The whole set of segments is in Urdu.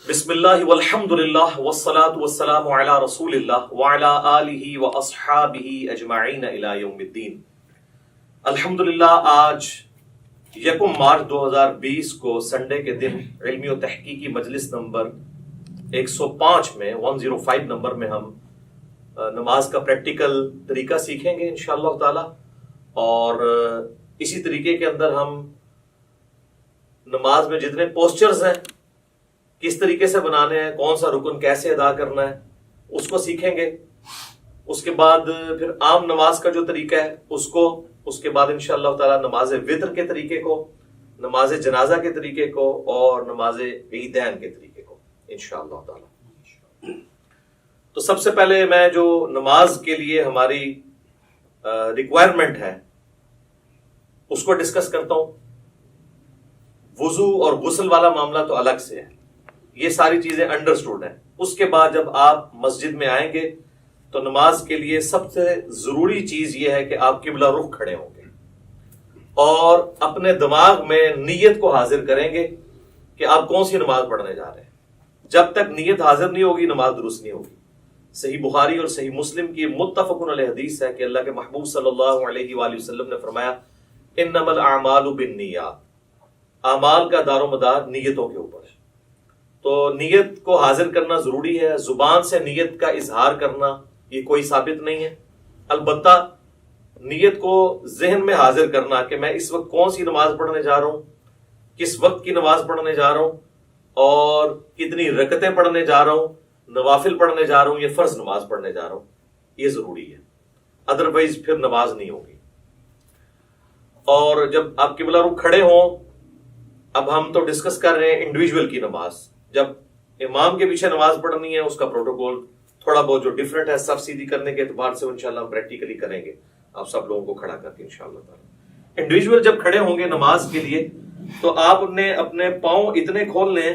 بسم اللہ والحمد للہ والصلاة والسلام علی رسول اللہ وعلی آلہ واصحابہ اجمعین الی یوم الدین۔ الحمدللہ آج 1 مارچ 2020 کو سنڈے کے دن علمی و تحقیقی مجلس نمبر 105 میں 105 نمبر میں ہم نماز کا پریکٹیکل طریقہ سیکھیں گے انشاءاللہ تعالی، اور اسی طریقے کے اندر ہم نماز میں جتنے پوسچرز ہیں کس طریقے سے بنانے ہیں، کون سا رکن کیسے ادا کرنا ہے اس کو سیکھیں گے۔ اس کے بعد پھر عام نماز کا جو طریقہ ہے اس کے بعد انشاءاللہ تعالی نماز وتر کے طریقے کو، نماز جنازہ کے طریقے کو اور نماز عیدین کے طریقے کو انشاءاللہ تعالی۔ تو سب سے پہلے میں جو نماز کے لیے ہماری ریکوائرمنٹ ہے اس کو ڈسکس کرتا ہوں۔ وضو اور غسل والا معاملہ تو الگ سے ہے، یہ ساری چیزیں انڈرسٹوڈ ہیں۔ اس کے بعد جب آپ مسجد میں آئیں گے تو نماز کے لیے سب سے ضروری چیز یہ ہے کہ آپ قبلہ رخ کھڑے ہوں گے اور اپنے دماغ میں نیت کو حاضر کریں گے کہ آپ کون سی نماز پڑھنے جا رہے ہیں۔ جب تک نیت حاضر نہیں ہوگی نماز درست نہیں ہوگی۔ صحیح بخاری اور صحیح مسلم کی متفق علیہ حدیث ہے کہ اللہ کے محبوب صلی اللہ علیہ وآلہ وسلم نے فرمایا انما الاعمال بالنیات، اعمال کا دار و مدار نیتوں کے اوپر ہے۔ تو نیت کو حاضر کرنا ضروری ہے۔ زبان سے نیت کا اظہار کرنا یہ کوئی ثابت نہیں ہے، البتہ نیت کو ذہن میں حاضر کرنا کہ میں اس وقت کون سی نماز پڑھنے جا رہا ہوں، کس وقت کی نماز پڑھنے جا رہا ہوں اور کتنی رکعتیں پڑھنے جا رہا ہوں، نوافل پڑھنے جا رہا ہوں یا فرض نماز پڑھنے جا رہا ہوں، یہ ضروری ہے، ادروائز پھر نماز نہیں ہوگی۔ اور جب آپ قبلہ رخ کھڑے ہوں، اب ہم تو ڈسکس کر رہے ہیں انڈیویجول کی نماز، جب امام کے پیچھے نماز پڑھنی ہے اس کا پروٹوکول تھوڑا بہت جو ڈیفرنٹ ہے صف سیدھی کرنے کے اعتبار سے انشاءاللہ ہم پریکٹیکلی کریں گے، آپ سب لوگوں کو کھڑا کر کے انشاءاللہ تعالی۔ انڈیویجول جب کھڑے ہوں گے نماز کے لیے تو آپ نے اپنے پاؤں اتنے کھول لیں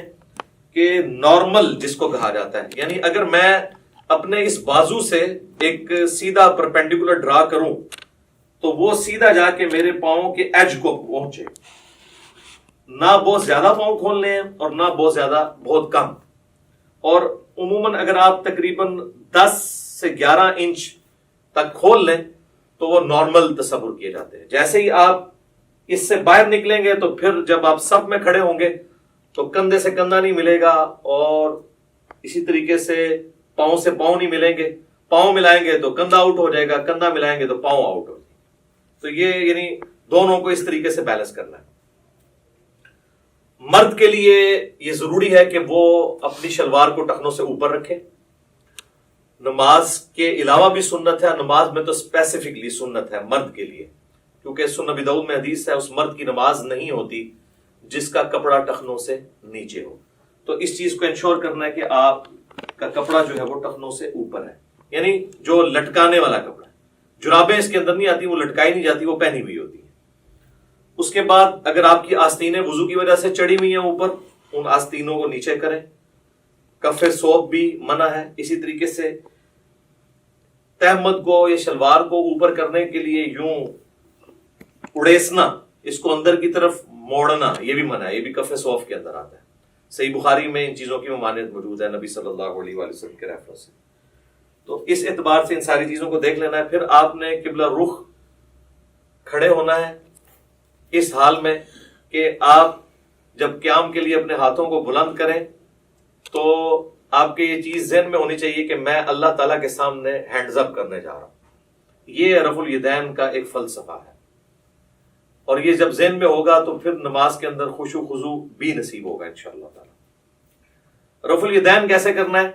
کہ نارمل جس کو کہا جاتا ہے، یعنی اگر میں اپنے اس بازو سے ایک سیدھا پرپینڈیکولر ڈرا کروں تو وہ سیدھا جا کے میرے پاؤں کے ایج کو پہنچے، نہ بہت زیادہ پاؤں کھول لیں اور نہ بہت کم۔ اور عموماً اگر آپ تقریباً 10 سے 11 انچ تک کھول لیں تو وہ نارمل تصور کیے جاتے ہیں۔ جیسے ہی آپ اس سے باہر نکلیں گے تو پھر جب آپ صف میں کھڑے ہوں گے تو کندھے سے کندھا نہیں ملے گا، اور اسی طریقے سے پاؤں نہیں ملیں گے۔ پاؤں ملائیں گے تو کندھا آؤٹ ہو جائے گا، کندھا ملائیں گے تو پاؤں آؤٹ ہو جائے گا۔ تو یہ یعنی دونوں کو اس طریقے سے بیلنس کرنا ہے۔ مرد کے لیے یہ ضروری ہے کہ وہ اپنی شلوار کو ٹخنوں سے اوپر رکھے۔ نماز کے علاوہ بھی سنت ہے، نماز میں تو اسپیسیفکلی سنت ہے مرد کے لیے، کیونکہ سنن ابی داؤد میں حدیث ہے اس مرد کی نماز نہیں ہوتی جس کا کپڑا ٹخنوں سے نیچے ہو۔ تو اس چیز کو انشور کرنا ہے کہ آپ کا کپڑا جو ہے وہ ٹخنوں سے اوپر ہے، یعنی جو لٹکانے والا کپڑا ہے۔ جرابیں اس کے اندر نہیں آتی، وہ لٹکائی نہیں جاتی، وہ پہنی ہوئی ہوتی ہے۔ اس کے بعد اگر آپ کی آستینیں وضو کی وجہ سے چڑھی ہوئی ہیں اوپر، ان آستینوں کو نیچے کریں۔ کف ثوب بھی منع ہے۔ اسی طریقے سے تہمت کو یا شلوار کو اوپر کرنے کے لیے یوں اڑیسنا، اس کو اندر کی طرف موڑنا، یہ بھی منع ہے، یہ بھی کف ثوب کے اندر آتا ہے۔ صحیح بخاری میں ان چیزوں کی ممانعت موجود ہے نبی صلی اللہ علیہ وآلہ وسلم کے ریفرنس سے۔ تو اس اعتبار سے ان ساری چیزوں کو دیکھ لینا ہے۔ پھر آپ نے قبلہ رخ کھڑے ہونا ہے اس حال میں کہ آپ جب قیام کے لیے اپنے ہاتھوں کو بلند کریں تو آپ کے یہ چیز ذہن میں ہونی چاہیے کہ میں اللہ تعالیٰ کے سامنے ہینڈز اپ کرنے جا رہا ہوں۔ یہ رفع الیدین کا ایک فلسفہ ہے، اور یہ جب ذہن میں ہوگا تو پھر نماز کے اندر خشوع و خضوع بھی نصیب ہوگا انشاءاللہ تعالیٰ۔ رفع الیدین کیسے کرنا ہے؟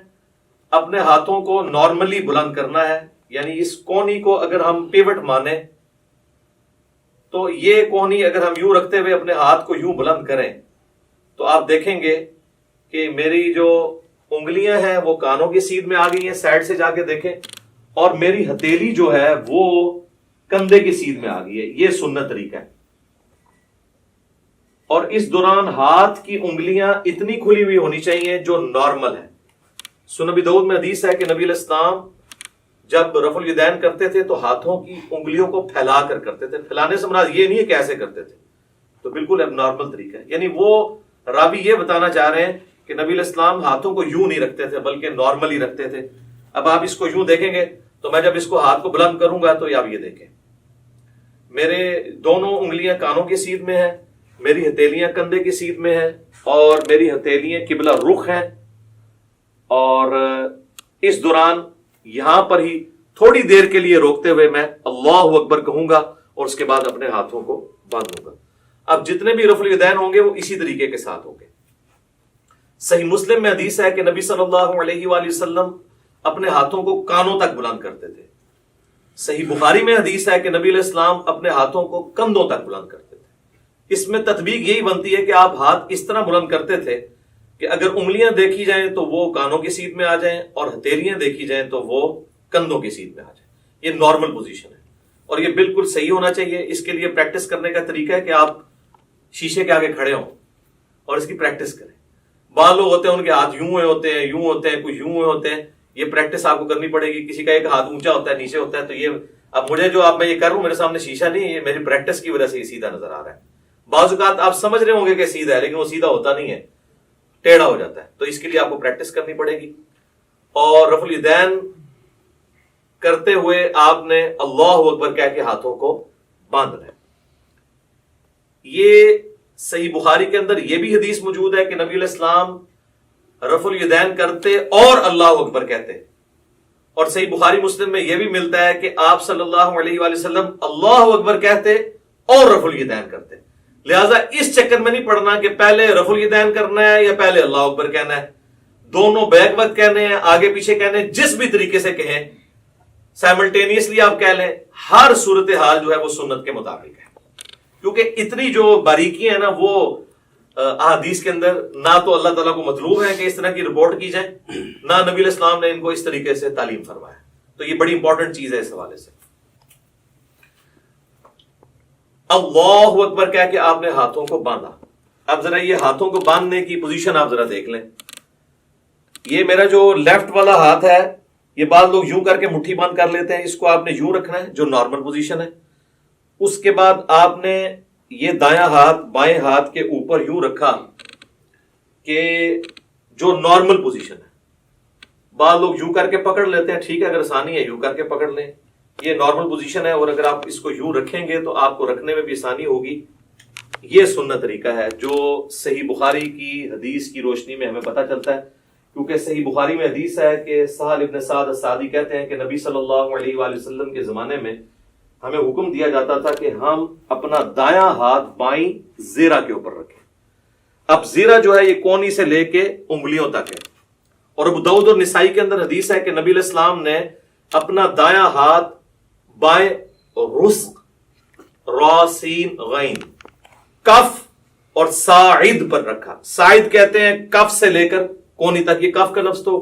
اپنے ہاتھوں کو نارملی بلند کرنا ہے، یعنی اس کونی کو اگر ہم پیوٹ مانیں تو یہ کونی اگر ہم یوں رکھتے ہوئے اپنے ہاتھ کو یوں بلند کریں تو آپ دیکھیں گے کہ میری جو انگلیاں ہیں وہ کانوں کی سیدھ میں آ گئی ہیں، سائڈ سے جا کے دیکھیں، اور میری ہتھیلی جو ہے وہ کندھے کی سیدھ میں آ گئی ہے۔ یہ سنت طریقہ ہے۔ اور اس دوران ہاتھ کی انگلیاں اتنی کھلی ہوئی ہونی چاہیے جو نارمل ہے۔ سنن ابی داؤد میں حدیث ہے کہ نبی علیہ السلام جب رفع الیدین کرتے تھے تو ہاتھوں کی انگلیوں کو پھیلا کر کرتے تھے۔ پھیلانے سے مراد یہ نہیں ہے کہ ایسے کرتے تھے، تو بالکل اب نارمل طریقہ ہے۔ یعنی وہ راوی یہ بتانا چاہ رہے ہیں کہ نبی علیہ السلام ہاتھوں کو یوں نہیں رکھتے تھے بلکہ نارملی رکھتے تھے. اب آپ اس کو یوں دیکھیں گے تو میں جب اس کو ہاتھ کو بلند کروں گا تو آپ یہ دیکھیں میرے دونوں انگلیاں کانوں کی سیدھ میں ہیں, میری ہتھیلیاں کندھے کی سیدھ میں ہیں, اور میری ہتھیلیاں قبلہ رخ ہیں. اور اس دوران یہاں پر ہی تھوڑی دیر کے لیے روکتے ہوئے میں اللہ اکبر کہوں گا اور اس کے بعد اپنے ہاتھوں کو باندھوں گا. اب جتنے بھی رفع الیدین ہوں گے وہ اسی طریقے کے ساتھ ہوں گے. صحیح مسلم میں حدیث ہے کہ نبی صلی اللہ علیہ وآلہ وسلم اپنے ہاتھوں کو کانوں تک بلند کرتے تھے. صحیح بخاری میں حدیث ہے کہ نبی علیہ السلام اپنے ہاتھوں کو کندھوں تک بلند کرتے تھے. اس میں تطبیق یہی بنتی ہے کہ آپ ہاتھ اس طرح بلند کرتے تھے کہ اگر انگلیاں دیکھی جائیں تو وہ کانوں کی سیدھ میں آ جائیں اور ہتھیلیاں دیکھی جائیں تو وہ کندھوں کی سیدھ میں آ جائیں. یہ نارمل پوزیشن ہے اور یہ بالکل صحیح ہونا چاہیے. اس کے لیے پریکٹس کرنے کا طریقہ ہے کہ آپ شیشے کے آگے کھڑے ہوں اور اس کی پریکٹس کریں. بعض لوگ ہوتے ہیں ان کے ہاتھ یوں ہوتے ہیں, یوں ہوتے ہیں, کچھ یوں ہوتے ہیں. یہ پریکٹس آپ کو کرنی پڑے گی. کسی کا ایک ہاتھ اونچا ہوتا ہے, نیچے ہوتا ہے. تو یہ اب مجھے جو میں یہ کر رہا ہوں میرے سامنے شیشہ نہیں ہے, یہ میری پریکٹس کی وجہ سے یہ سیدھا نظر آ رہا ہے. بعض اوقات آپ سمجھ رہے ہوں گے کہ سیدھا ہے لیکن وہ سیدھا ہوتا نہیں ہے, ٹیڑھا ہو جاتا ہے. تو اس کے لیے آپ کو پریکٹس کرنی پڑے گی. اور رفع الیدین کرتے ہوئے آپ نے اللہ اکبر کہہ کے ہاتھوں کو باندھنا ہے. یہ صحیح بخاری کے اندر یہ بھی حدیث موجود ہے کہ نبی علیہ السلام رفع الیدین کرتے اور اللہ اکبر کہتے. اور صحیح بخاری مسلم میں یہ بھی ملتا ہے کہ آپ صلی اللہ علیہ وآلہ وسلم اللہ اکبر کہتے اور رفع الیدین کرتے. لہٰذا اس چکر میں نہیں پڑنا کہ پہلے رفع الیدین کرنا ہے یا پہلے اللہ اکبر کہنا ہے. دونوں بیک وقت کہنے ہیں, آگے پیچھے کہنے ہیں, جس بھی طریقے سے کہیں سائملٹینیسلی آپ کہہ لیں. ہر صورتحال جو ہے وہ سنت کے مطابق ہے, کیونکہ اتنی جو باریکیاں ہیں نا وہ احادیث کے اندر نہ تو اللہ تعالیٰ کو مطلوب ہے کہ اس طرح کی رپورٹ کی جائے, نہ نبی علیہ السلام نے ان کو اس طریقے سے تعلیم فرمایا. تو یہ بڑی امپورٹنٹ چیز ہے اس حوالے سے. اللہ اکبر کہہ کے آپ نے ہاتھوں کو باندھا. اب ذرا یہ ہاتھوں کو باندھنے کی پوزیشن آپ ذرا دیکھ لیں. یہ میرا جو لیفٹ والا ہاتھ ہے یہ بعض لوگ یوں کر کے مٹھی بند کر لیتے ہیں, اس کو آپ نے یوں رکھنا ہے جو نارمل پوزیشن ہے. اس کے بعد آپ نے یہ دایاں ہاتھ بائیں ہاتھ کے اوپر یوں رکھا کہ جو نارمل پوزیشن ہے. بعض لوگ یوں کر کے پکڑ لیتے ہیں, ٹھیک ہے, اگر آسانی ہے یوں کر کے پکڑ لیں, یہ نارمل پوزیشن ہے. اور اگر آپ اس کو یوں رکھیں گے تو آپ کو رکھنے میں بھی آسانی ہوگی. یہ سنت طریقہ ہے جو صحیح بخاری کی حدیث کی روشنی میں ہمیں پتہ چلتا ہے. کیونکہ صحیح بخاری میں حدیث ہے کہ سہل ابن سعد الساعدی کہتے ہیں کہ نبی صلی اللہ علیہ وآلہ وسلم کے زمانے میں ہمیں حکم دیا جاتا تھا کہ ہم اپنا دایاں ہاتھ بائیں زیرہ کے اوپر رکھیں. اب زیرہ جو ہے یہ کونی سے لے کے انگلیوں تک ہے. اور ابو داؤد اور نسائی کے اندر حدیث ہے کہ نبی علیہ السلام نے اپنا دایاں ہاتھ بائیں رزق را سین غین کف اور ساعد پر رکھا. ساعد کہتے ہیں کف سے لے کر کونی تک. یہ کف کا لفظ تو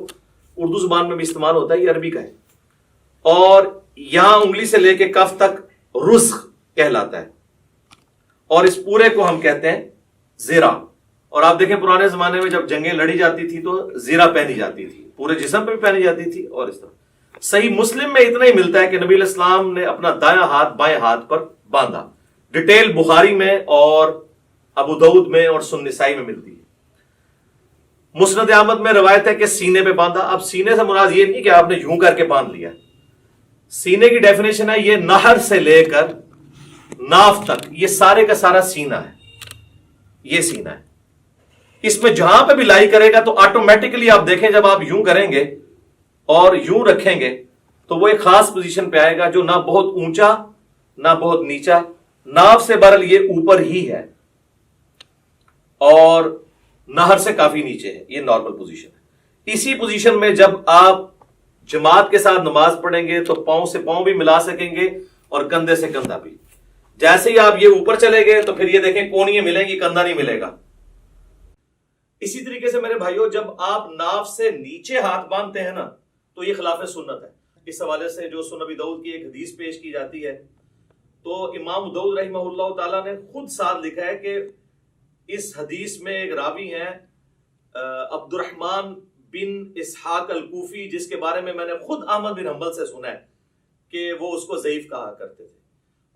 اردو زبان میں بھی استعمال ہوتا ہے, یہ عربی کا ہے. اور یہاں انگلی سے لے کے کف تک رزق کہلاتا ہے, اور اس پورے کو ہم کہتے ہیں زیرہ. اور آپ دیکھیں پرانے زمانے میں جب جنگیں لڑی جاتی تھی تو زیرہ پہنی جاتی تھی, پورے جسم پہ بھی پہنی جاتی تھی. اور اس طرح صحیح مسلم میں اتنا ہی ملتا ہے کہ نبی علیہ السلام نے اپنا دایاں ہاتھ بائیں ہاتھ پر باندھا. ڈیٹیل بخاری میں اور ابو داؤد میں اور سنن نسائی میں ملتی ہے. مسند احمد میں روایت ہے کہ سینے پہ باندھا. اب سینے سے مراد یہ نہیں کہ آپ نے یوں کر کے باندھ لیا. سینے کی ڈیفینیشن ہے یہ نہر سے لے کر ناف تک, یہ سارے کا سارا سینہ ہے. یہ سینہ ہے. اس میں جہاں پہ بھی لائی کرے گا تو آٹومیٹکلی آپ دیکھیں جب آپ یوں کریں گے اور یوں رکھیں گے تو وہ ایک خاص پوزیشن پہ آئے گا جو نہ بہت اونچا نہ بہت نیچا. ناف سے برل یہ اوپر ہی ہے اور نہر سے کافی نیچے ہے. یہ نارمل پوزیشن ہے. اسی پوزیشن میں جب آپ جماعت کے ساتھ نماز پڑھیں گے تو پاؤں سے پاؤں بھی ملا سکیں گے اور کندھے سے کندھا بھی. جیسے ہی آپ یہ اوپر چلے گئے تو پھر یہ دیکھیں کونیاں ملیں گی, کندھا نہیں ملے گا. اسی طریقے سے میرے بھائیوں جب آپ ناف سے نیچے ہاتھ باندھتے ہیں نا تو یہ خلاف سنت ہے. اس حوالے سے جو سنن ابی داؤد کی ایک حدیث پیش کی جاتی ہے تو امام داؤد رحمہ اللہ تعالیٰ نے خود ساتھ لکھا ہے کہ اس حدیث میں ایک راوی ہیں عبد الرحمن بن اسحاق الکوفی, جس کے بارے میں نے خود احمد بن حنبل سے سنا ہے کہ وہ اس کو ضعیف کہا کرتے تھے.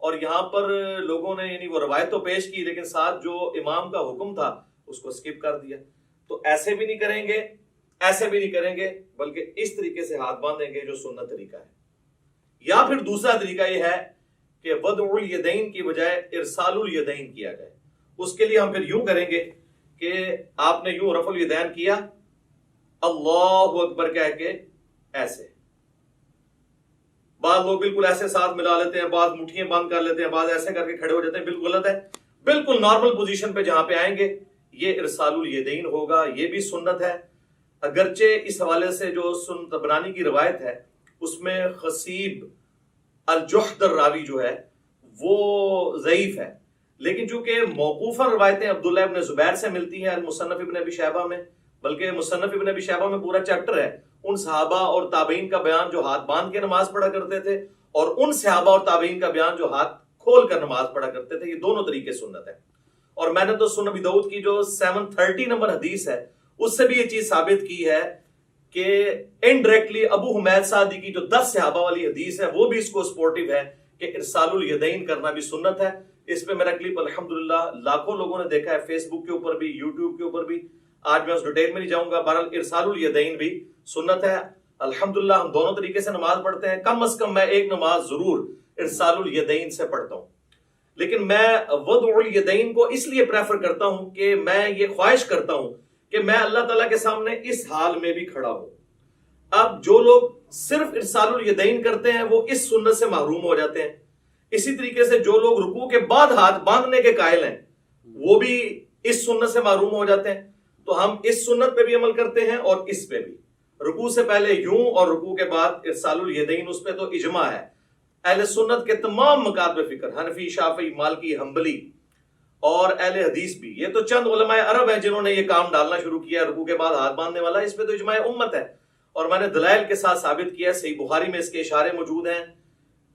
اور یہاں پر لوگوں نے یعنی وہ روایت تو پیش کی لیکن ساتھ جو امام کا حکم تھا اس کو سکپ کر دیا. تو ایسے بھی نہیں کریں گے، ایسے بھی نہیں کریں گے، بلکہ اس طریقے سے ہاتھ باندھیں گے جو سنت طریقہ ہے۔ یا پھر دوسرا طریقہ یہ ہے کہ وضع الیدین کی بجائے ارسال الیدین کیا جائے۔ اس کے لیے ہم پھر یوں کریں گے کہ آپ نے یوں رفع الیدین کیا، اللہ اکبر کہہ کے ایسے، بعض لوگ بالکل ایسے ساتھ ملا لیتے ہیں، بعض مٹھیاں بند کر لیتے ہیں، بعض ایسے کر کے کھڑے ہو جاتے ہیں، بالکل غلط ہے۔ بالکل نارمل پوزیشن پہ جہاں پہ آئیں گے یہ ارسال الیدین ہوگا، یہ بھی سنت ہے۔ اگرچہ اس حوالے سے جو سنن طبرانی کی روایت ہے اس میں خصیب الجحد الراوی جو ہے وہ ضعیف ہے، لیکن چونکہ موقوفہ روایتیں عبداللہ ابن زبیر سے ملتی ہیں المصنف ابن ابی شیبہ میں، بلکہ مصنف ابن ابی شیبہ میں پورا چیپٹر ہے ان صحابہ اور تابعین کا بیان جو ہاتھ باندھ کے نماز پڑھا کرتے تھے، اور ان صحابہ اور تابعین کا بیان جو ہاتھ کھول کر نماز پڑھا کرتے تھے۔ یہ دونوں طریقے سنت ہے، اور میں نے تو سنن ابی داؤد کی جو 730 نمبر حدیث ہے اس سے بھی یہ چیز ثابت کی ہے کہ انڈائریکٹلی ابو حمید سعدی کی جو 10 صحابہ والی حدیث ہے وہ بھی اس کو سپورٹیو ہے کہ ارسال الیدین کرنا بھی سنت ہے۔ اس پہ میرا کلپ الحمدللہ لاکھوں لوگوں نے دیکھا ہے، فیس بک کے اوپر بھی، یوٹیوب کے اوپر بھی۔ آج میں اس ڈیٹیل میں نہیں جاؤں گا، بہرحال ارسال الیدین بھی سنت ہے۔ الحمدللہ ہم دونوں طریقے سے نماز پڑھتے ہیں، کم از کم میں ایک نماز ضرور ارسال الیدین سے پڑھتا ہوں، لیکن میں وضع الیدین کو اس لیے پریفر کرتا ہوں کہ میں یہ خواہش کرتا ہوں کہ میں اللہ تعالیٰ کے سامنے اس حال میں بھی کھڑا ہوں۔ اب جو لوگ صرف ارسال الیدین کرتے ہیں وہ اس سنت سے محروم ہو جاتے ہیں، اسی طریقے سے جو لوگ رکوع کے بعد ہاتھ باندھنے کے قائل ہیں وہ بھی اس سنت سے محروم ہو جاتے ہیں۔ تو ہم اس سنت پہ بھی عمل کرتے ہیں اور اس پہ بھی، رکوع سے پہلے یوں اور رکوع کے بعد ارسال الیدین، اس پہ تو اجماع ہے اہل سنت کے تمام مکاتب فکر، حنفی، شافعی، مالکی، حنبلی اور اہل حدیث بھی۔ یہ تو چند علماء عرب ہیں جنہوں نے یہ کام ڈالنا شروع کیا رکوع کے بعد ہاتھ باندھنے والا، اس پہ تو اجماع امت ہے، اور میں نے دلائل کے ساتھ ثابت کیا ہے۔ صحیح بخاری میں اس کے اشارے موجود ہیں،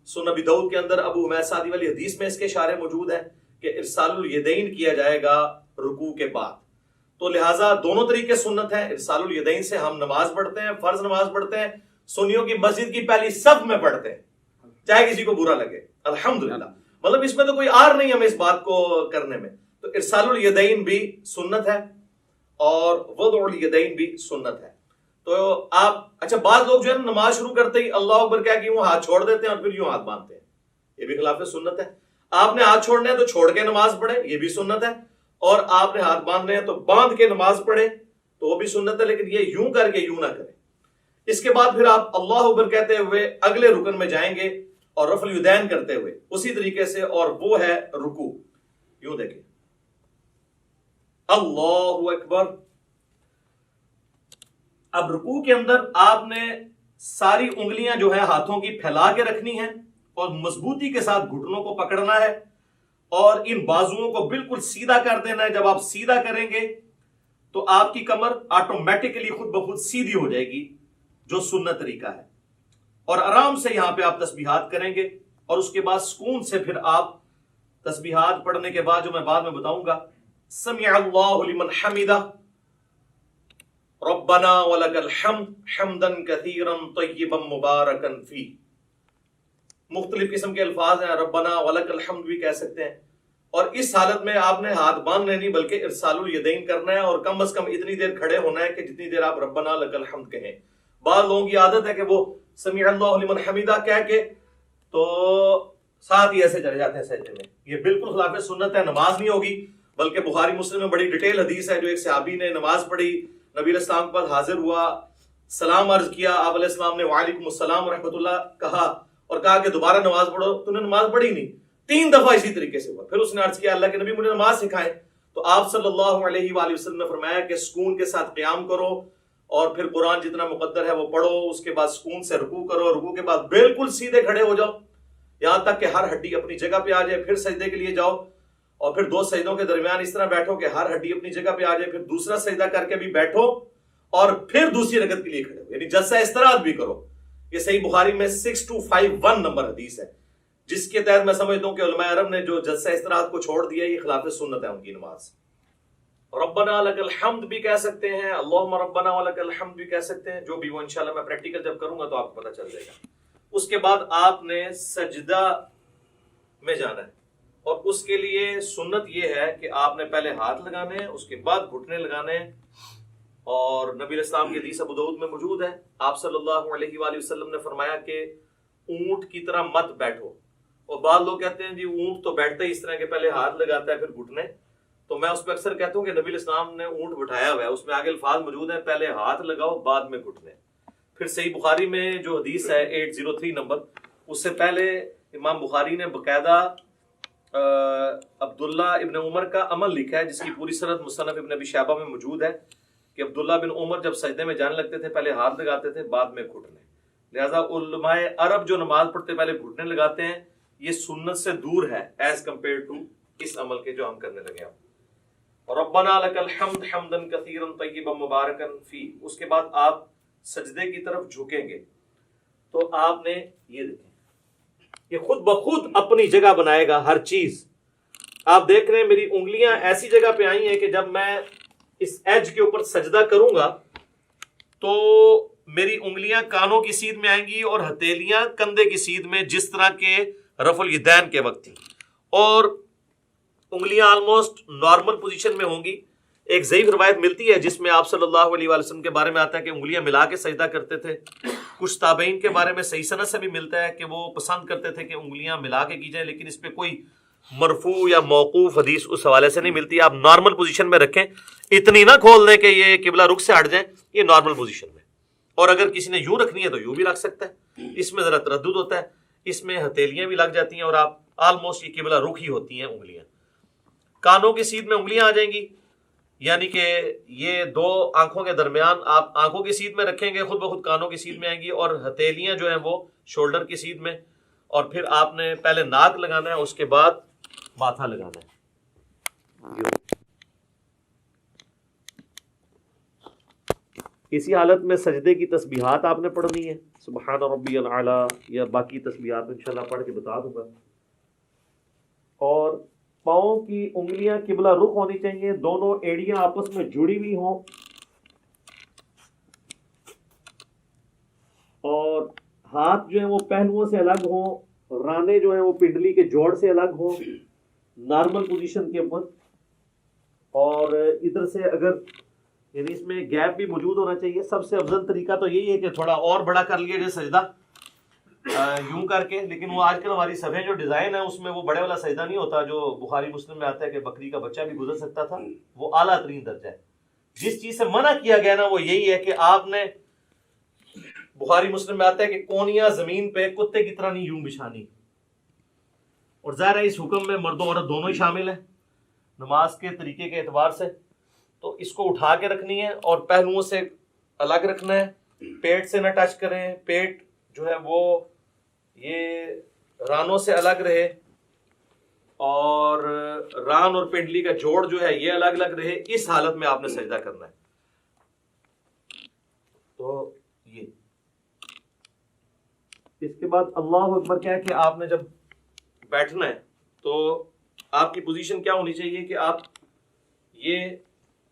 سنن ابی داؤد کے اندر ابو حمید سعدی والی حدیث میں اس کے اشارے موجود ہیں کہ ارسال الیدین کیا جائے گا رکوع کے بعد۔ تو لہٰذا دونوں طریقے سنت ہیں۔ ارسال الیدین سے ہم نماز پڑھتے ہیں، فرض نماز پڑھتے ہیں، سنیوں کی مسجد کی پہلی صف میں پڑھتے ہیں، چاہے کسی کو برا لگے، الحمدللہ۔ مطلب اس میں تو کوئی آر نہیں ہمیں اس بات کو کرنے میں۔ تو ارسال الیدین بھی سنت ہے اور وضع الیدین بھی سنت ہے۔ تو آپ اچھا بعض لوگ جو ہے نماز شروع کرتے ہی اللہ اکبر کہہ کے یوں ہاتھ چھوڑ دیتے ہیں اور پھر یوں ہاتھ باندھتے ہیں، یہ بھی خلاف سنت ہے۔ آپ نے ہاتھ چھوڑنے ہیں تو چھوڑ کے نماز پڑھیں، یہ بھی سنت ہے، اور آپ نے ہاتھ باندھنے ہیں تو باندھ کے نماز پڑھیں تو وہ بھی سنت ہے، لیکن یہ یوں کر کے یوں نہ کریں۔ اس کے بعد پھر آپ اللہ اکبر کہتے ہوئے اگلے رکن میں جائیں گے اور رفع الیدین کرتے ہوئے اسی طریقے سے، اور وہ ہے رکوع۔ یوں دیکھیں، اللہ اکبر۔ اب رکوع کے اندر آپ نے ساری انگلیاں جو ہے ہاتھوں کی پھیلا کے رکھنی ہیں اور مضبوطی کے ساتھ گھٹنوں کو پکڑنا ہے اور ان بازوؤں کو بالکل سیدھا کر دینا ہے۔ جب آپ سیدھا کریں گے تو آپ کی کمر آٹومیٹکلی خود بخود سیدھی ہو جائے گی، جو سنت طریقہ ہے، اور آرام سے یہاں پہ آپ تسبیحات کریں گے، اور اس کے بعد سکون سے پھر آپ تسبیحات پڑھنے کے بعد جو میں بعد میں بتاؤں گا، سمع اللہ لمن حمدہ، ربنا ولک الحمد حمدا کثیرا طیبا مبارکا فیہ۔ مختلف قسم کے الفاظ ہیں، ربنا ولک الحمد بھی کہہ سکتے ہیں، اور اس حالت میں آپ نے ہاتھ باندھنے نہیں بلکہ ارسال الیدین کرنا ہے، اور کم از کم اتنی دیر کھڑے ہونا ہے کہ جتنی دیر آپ ربنا لک الحمد کہیں۔ بعض لوگوں کی عادت ہے کہ وہ سمع اللہ لمن حمدہ کہہ کے تو ساتھ ہی ایسے چلے جاتے ہیں سجدے میں، یہ بالکل خلاف سنت ہے، نماز نہیں ہوگی۔ بلکہ بخاری مسلم میں بڑی ڈیٹیل حدیث ہے، جو ایک صحابی نے نماز پڑھی، نبی علیہ السلام کے پاس حاضر ہوا، سلام عرض کیا، آپ علیہ السلام نے وعلیکم السلام ورحمۃ اللہ کہا اور کہا کہ دوبارہ نماز پڑھو، تو نے نماز پڑھی نہیں، 3 دفعہ اسی طریقے سے ہوا۔ پھر اس نے عرض کیا اللہ کے نبی مجھے نماز سکھائیں، تو آپ صلی اللہ علیہ وآلہ وسلم نے فرمایا کہ سکون کے ساتھ قیام کرو اور پھر قرآن جتنا مقدر ہے وہ پڑھو، اس کے بعد سکون سے رکوع کرو، رکوع کے بعد بالکل سیدھے کھڑے ہو جاؤ یہاں تک کہ ہر ہڈی اپنی جگہ پہ آ جائے، پھر سجدے کے لیے جاؤ اور پھر 2 سجدوں کے درمیان اس طرح بیٹھو کہ ہر ہڈی اپنی جگہ پہ آ جائے، پھر دوسرا سجدہ کر کے بھی بیٹھو اور پھر دوسری رکعت کے لیے کھڑے ہو، یعنی جلسہ استراحت بھی کرو۔ یہ صحیح بخاری میں 6251 نمبر حدیث ہے، جس کے تحت میں سمجھتا ہوں کہ علماء عرب نے جو جلسہ استراحت کو چھوڑ دیا یہ خلاف سنت ہے ان کی نماز۔ ربنا لک الحمد بھی کہہ سکتے ہیں، اللہم ربنا ولک الحمد بھی کہہ سکتے ہیں، جو بھی وہ انشاءاللہ میں پریکٹیکل جب کروں گا تو آپ کو پتہ چل جائے گا۔ اس کے بعد آپ نے سجدہ میں جانا ہے، اور اس کے لیے سنت یہ ہے کہ آپ نے پہلے ہاتھ لگانے ہیں، اس کے بعد گھٹنے لگانے ہیں، اور نبی علیہ السلام کی حدیث ابو داؤد میں موجود ہے، آپ صلی اللہ علیہ وآلہ وسلم نے فرمایا کہ اونٹ کی طرح مت بیٹھو. اور بعض لوگ کہتے ہیں جی اونٹ تو بیٹھتا ہی اس طرح کہ پہلے ہاتھ لگاتا ہے پھر گھٹنے، تو میں اس پہ اکثر کہتا ہوں کہ نبی علیہ السلام نے اونٹ بٹھایا ہوا ہے، اس میں آگے الفاظ موجود ہیں پہلے ہاتھ لگاؤ بعد میں گھٹنے. پھر صحیح بخاری میں جو حدیث ہے 803 نمبر، اس سے پہلے امام بخاری نے باقاعدہ عبداللہ ابن عمر کا عمل لکھا ہے جس کی پوری سند مصنف ابن ابی شیبہ میں موجود ہے کہ عبداللہ بن عمر جب سجدے میں جانے لگتے تھے پہلے ہاتھ لگاتے تھے بعد میں گھٹنے. لہٰذا علماء عرب جو نماز پڑھتے پہلے گھٹنے لگاتے ہیں، یہ سنت سے دور ہے ایز کمپیئر ٹو اس عمل کے جو ہم کرنے لگے ہیں. ربنا لک الحمد حمدا کثیرا طیبا مبارکا فی، اس کے بعد آپ سجدے کی طرف جھکیں گے تو آپ نے یہ دیکھیں یہ خود بخود اپنی جگہ بنائے گا ہر چیز. آپ دیکھ رہے ہیں میری انگلیاں ایسی جگہ پہ آئی ہیں کہ جب میں اس ایج کے اوپر سجدہ کروں گا تو میری انگلیاں کانوں کی سیدھ میں آئیں گی اور ہتھیلیاں کندھے کی سیدھ میں، جس طرح کے رفع الیدین کے وقت تھی، اور انگلیاں آلموسٹ نارمل پوزیشن میں ہوں گی. ایک ضعیف روایت ملتی ہے جس میں آپ صلی اللہ علیہ وآلہ وسلم کے بارے میں آتا ہے کہ انگلیاں ملا کے سجدہ کرتے تھے. کچھ تابعین کے بارے میں صحیح سند سے بھی ملتا ہے کہ وہ پسند کرتے تھے کہ انگلیاں ملا کے کی جائیں، لیکن اس پہ کوئی مرفوع یا موقوف حدیث اس حوالے سے نہیں ملتی. آپ نارمل پوزیشن میں رکھیں، اتنی نہ کھول دیں کہ یہ قبلہ رخ سے ہٹ جائیں، یہ نارمل پوزیشن میں. اور اگر کسی نے یوں رکھنی ہے تو یوں بھی رکھ سکتا ہے، اس میں ذرا تردد ہوتا ہے، اس میں ہتھیلیاں بھی لگ جاتی ہیں اور آپ آلموسٹ یہ قبلہ رخ ہی ہوتی ہیں انگلیاں. کانوں کی سیدھ میں انگلیاں آ جائیں گی، یعنی کہ یہ دو آنکھوں کے درمیان آپ آنکھوں کی سیدھ میں رکھیں گے، خود بخود کانوں کی سیدھ میں آئیں گی، اور ہتھیلیاں جو ہیں وہ شولڈر کی سیدھ میں. اور پھر آپ نے پہلے ناک لگانا ہے، اس کے بعد ماتھا لگانا ہے. اسی حالت میں سجدے کی تسبیحات آپ نے پڑھنی ہے، سبحان ربی الاعلی، یا باقی تسبیحات انشاءاللہ پڑھ کے بتا دوں گا. اور پاؤں کی انگلیاں قبلہ رخ ہونی چاہیے، دونوں ایڑیاں آپس میں جڑی ہوئی ہوں، اور ہاتھ جو ہیں وہ پہلوؤں سے الگ ہوں، رانے جو ہیں وہ پنڈلی کے جوڑ سے الگ ہوں نارمل پوزیشن کے اوپر. اور ادھر سے اگر یعنی اس میں گیپ بھی موجود ہونا چاہیے. سب سے افضل طریقہ تو یہی ہے کہ تھوڑا اور بڑا کر لیا جائے سجدہ یوں کر کے، لیکن وہ آج کل ہماری صفحے جو ڈیزائن ہے اس میں وہ بڑے والا سجدہ نہیں ہوتا جو بخاری مسلم میں آتا ہے کہ بکری کا بچہ بھی گزر سکتا تھا، وہ اعلیٰ ترین درجہ ہے. جس چیز سے منع کیا گیا نا وہ یہی ہے کہ آپ نے، بخاری مسلم میں آتا ہے کہ کونیاں زمین پہ کتے کی طرح نہیں یوں بچھانی. اور ظاہر ہے اس حکم میں مرد و عورت دونوں ہی شامل ہیں نماز کے طریقے کے اعتبار سے. تو اس کو اٹھا کے رکھنی ہے اور پہلوؤں سے الگ رکھنا ہے، پیٹ سے نہ ٹچ کریں، پیٹ جو ہے وہ یہ رانوں سے الگ رہے، اور ران اور پنڈلی کا جوڑ جو ہے یہ الگ الگ رہے. اس حالت میں آپ نے سجدہ کرنا ہے. تو یہ اس کے بعد اللہ اکبر کیا ہے کہ آپ نے جب بیٹھنا ہے تو آپ کی پوزیشن کیا ہونی چاہیے کہ آپ یہ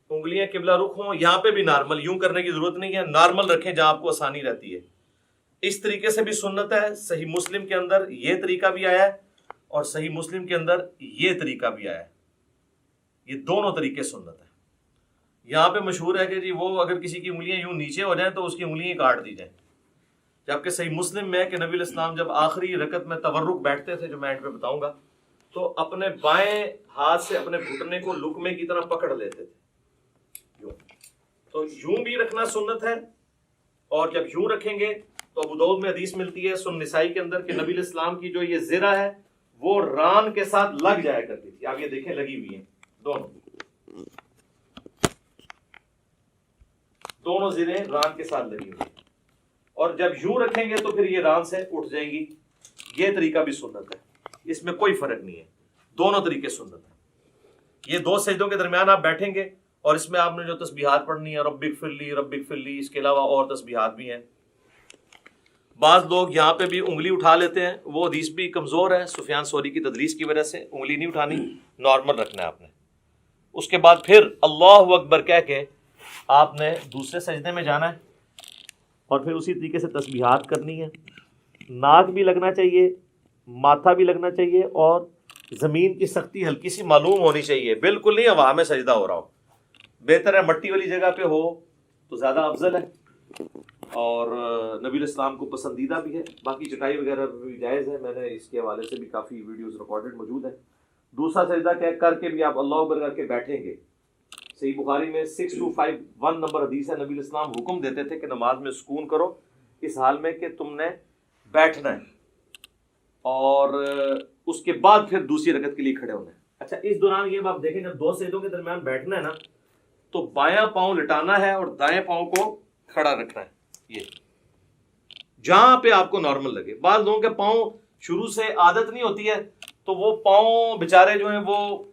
انگلیاں قبلہ رخ ہوں، یہاں پہ بھی نارمل، یوں کرنے کی ضرورت نہیں ہے، نارمل رکھیں جہاں آپ کو آسانی رہتی ہے. اس طریقے سے بھی سنت ہے. صحیح مسلم کے اندر یہ طریقہ بھی آیا ہے اور صحیح مسلم کے اندر یہ طریقہ بھی آیا ہے. یہ دونوں طریقے سنت ہے. یہاں پہ مشہور ہے کہ جی وہ اگر کسی کی انگلیاں یوں نیچے ہو جائیں تو اس کی انگلیاں کاٹ دی جائیں، جبکہ صحیح مسلم میں کہ نبی علیہ السلام جب آخری رکعت میں تورک بیٹھتے تھے جو میں اینڈ پہ بتاؤں گا، تو اپنے بائیں ہاتھ سے اپنے گھٹنے کو لقمے کی طرح پکڑ لیتے تھے. تو یوں بھی رکھنا سنت ہے، اور جب یوں رکھیں گے تو ابو داؤد میں حدیث ملتی ہے سنن نسائی کے اندر کہ نبی علیہ السلام کی جو یہ زرہ ہے وہ ران کے ساتھ لگ جایا کرتی تھی. آپ یہ دیکھیں لگی ہوئی ہیں دونوں زریں ران کے ساتھ لگی ہوئی ہیں، اور جب یوں رکھیں گے تو پھر یہ ران سے اٹھ جائیں گی. یہ طریقہ بھی سنت ہے، اس میں کوئی فرق نہیں ہے، دونوں طریقے سنت ہیں. یہ دو سجدوں کے درمیان آپ بیٹھیں گے اور اس میں آپ نے جو تسبیحات پڑھنی ہے رب اغفر لی رب اغفر لی، اس کے علاوہ اور تسبیحات بھی ہیں. بعض لوگ یہاں پہ بھی انگلی اٹھا لیتے ہیں، وہ حدیث بھی کمزور ہے، سفیان ثوری کی تدلیس کی وجہ سے. انگلی نہیں اٹھانی، نارمل رکھنا ہے آپ نے. اس کے بعد پھر اللہ اکبر کہہ کے آپ نے دوسرے سجدے میں جانا ہے اور پھر اسی طریقے سے تسبیحات کرنی ہے. ناک بھی لگنا چاہیے، ماتھا بھی لگنا چاہیے، اور زمین کی سختی ہلکی سی معلوم ہونی چاہیے. بالکل نہیں ہوا میں سجدہ ہو رہا ہو، بہتر ہے مٹی والی جگہ پہ ہو تو زیادہ افضل ہے اور نبی الاسلام کو پسندیدہ بھی ہے. باقی چٹائی وغیرہ بھی جائز ہے، میں نے اس کے حوالے سے بھی کافی ویڈیوز ریکارڈڈ موجود ہیں. دوسرا سجدہ کر کے بھی آپ اللہ اکبر کر کے بیٹھیں گے. صحیح بخاری میں 6251 نمبر حدیث ہے. نبی الاسلام حکم دیتے تھے کہ نماز میں سکون کرو اس حال میں کہ تم نے بیٹھنا ہے اور اس کے بعد پھر دوسری رکعت کے لیے کھڑے ہونا ہے. اچھا، اس دوران یہ آپ دیکھیں جب دو سجدوں کے درمیان بیٹھنا ہے نا تو بایاں پاؤں لٹانا ہے اور دائیں پاؤں کو کھڑا رکھنا ہے. یہ جہاں پہ آپ کو نارمل لگے. بعض لوگوں کے پاؤں شروع سے عادت نہیں ہوتی ہے تو وہ پاؤں بےچارے جو ہیں وہ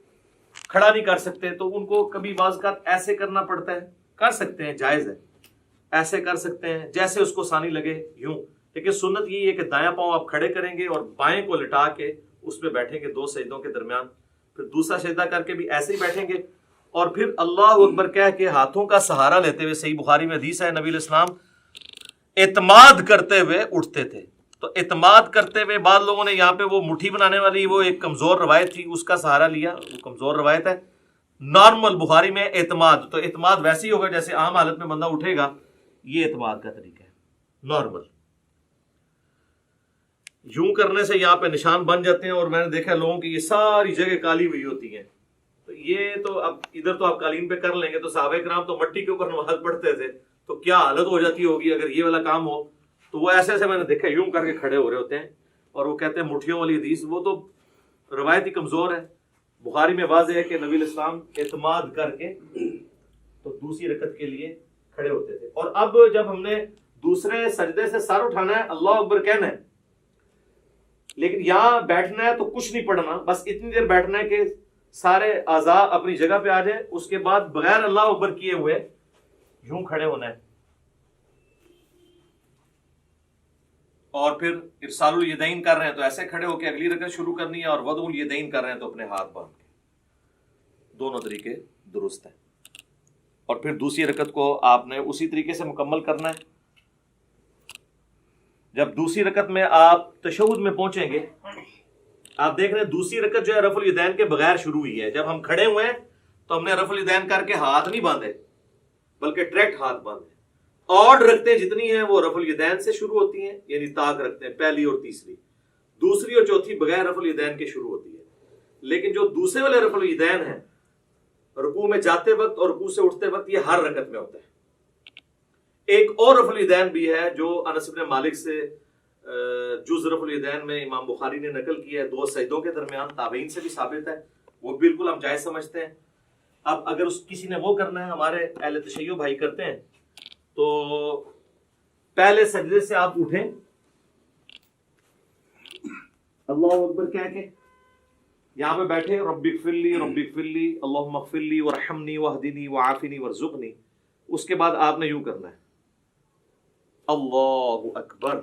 کھڑا نہیں کر سکتے، تو ان کو کبھی بعض کا ایسے کرنا پڑتا ہے. کر سکتے ہیں، جائز ہے، ایسے کر سکتے ہیں جیسے اس کو آسانی لگے یوں. لیکن سنت یہ ہے کہ دایاں پاؤں آپ کھڑے کریں گے اور بائیں کو لٹا کے اس پہ بیٹھیں گے دو سجدوں کے درمیان. پھر دوسرا سجدہ کر کے بھی ایسے ہی بیٹھیں گے اور پھر اللہ اکبر کہہ کے ہاتھوں کا سہارا لیتے ہوئے. صحیح بخاری میں حدیث ہے نبی علیہ السلام اعتماد کرتے ہوئے اٹھتے تھے. تو اعتماد کرتے ہوئے بعض لوگوں نے یہاں پہ وہ مٹھی بنانے والی وہ ایک کمزور روایت تھی، اس کا سہارا لیا. وہ کمزور روایت ہے. نارمل بخاری میں اعتماد، تو اعتماد ویسے ہی ہوگا جیسے عام حالت میں بندہ اٹھے گا. یہ اعتماد کا طریقہ ہے نارمل. یوں کرنے سے یہاں پہ نشان بن جاتے ہیں اور میں نے دیکھا لوگوں کی یہ ساری جگہ کالی ہوئی ہوتی ہیں. تو یہ تو اب ادھر تو آپ قالین پہ کر لیں گے، تو صحابہ کرام تو مٹی کے اوپر نماز پڑھتے تھے، تو کیا حالت ہو جاتی ہوگی اگر یہ والا کام ہو. تو وہ ایسے ایسے میں نے دیکھا یوں کر کے کھڑے ہو رہے ہوتے ہیں اور وہ کہتے ہیں مٹھیوں والی حدیث. وہ تو روایت ہی کمزور ہے. بخاری میں واضح ہے کہ نبی علیہ السلام اعتماد کر کے تو دوسری رکعت کے لیے کھڑے ہوتے تھے. اور اب جب ہم نے دوسرے سجدے سے سر اٹھانا ہے اللہ اکبر کہنا ہے، لیکن یہاں بیٹھنا ہے تو کچھ نہیں پڑھنا، بس اتنی دیر بیٹھنا ہے کہ سارے اعضاء اپنی جگہ پہ آ جائیں. اس کے بعد بغیر اللہ اکبر کیے ہوئے یوں کھڑے ہونا ہے اور پھر ارسال الیدین کر رہے ہیں تو ایسے کھڑے ہو کے اگلی رکعت شروع کرنی ہے، اور وضع الیدین کر رہے ہیں تو اپنے ہاتھ باندھ کے. دونوں طریقے درست ہیں. اور پھر دوسری رکعت کو آپ نے اسی طریقے سے مکمل کرنا ہے. جب دوسری رکعت میں آپ تشہد میں پہنچیں گے، آپ دیکھ رہے ہیں دوسری رکعت جو ہے رفع الیدین کے بغیر شروع ہوئی ہے. جب ہم کھڑے ہوئے ہیں تو ہم نے رفع الیدین کر کے ہاتھ نہیں باندھے بلکہ ڈائریکٹ ہاتھ باندھے. اور رکھتے جتنی ہیں وہ رفع الیدین سے شروع ہوتی ہیں، یعنی طاق رکھتے ہیں پہلی اور تیسری. دوسری اور چوتھی بغیر رفع الیدین کے شروع ہوتی ہے. لیکن جو دوسرے والے رفع الیدین ہیں رکوع میں جاتے وقت اور رکوع سے اٹھتے وقت، یہ ہر رکعت میں ہوتا ہے. ایک اور رفع الیدین بھی ہے جو انس بن مالک سے جز رفع الیدین میں امام بخاری نے نقل کیا ہے دو سجدوں کے درمیان، تابعین سے بھی ثابت ہے. وہ بالکل ہم جائز سمجھتے ہیں. اب اگر کسی نے وہ کرنا ہے، ہمارے اہل تشیع بھائی کرتے ہیں، تو پہلے سجدے سے آپ اٹھیں اللہ اکبر کہہ کے یہاں پہ بیٹھے رب اغفر لی رب اغفر لی اللہم اغفر لی وارحمنی واہدنی وعافنی وارزقنی. اس کے بعد آپ نے یوں کرنا ہے اللہ اکبر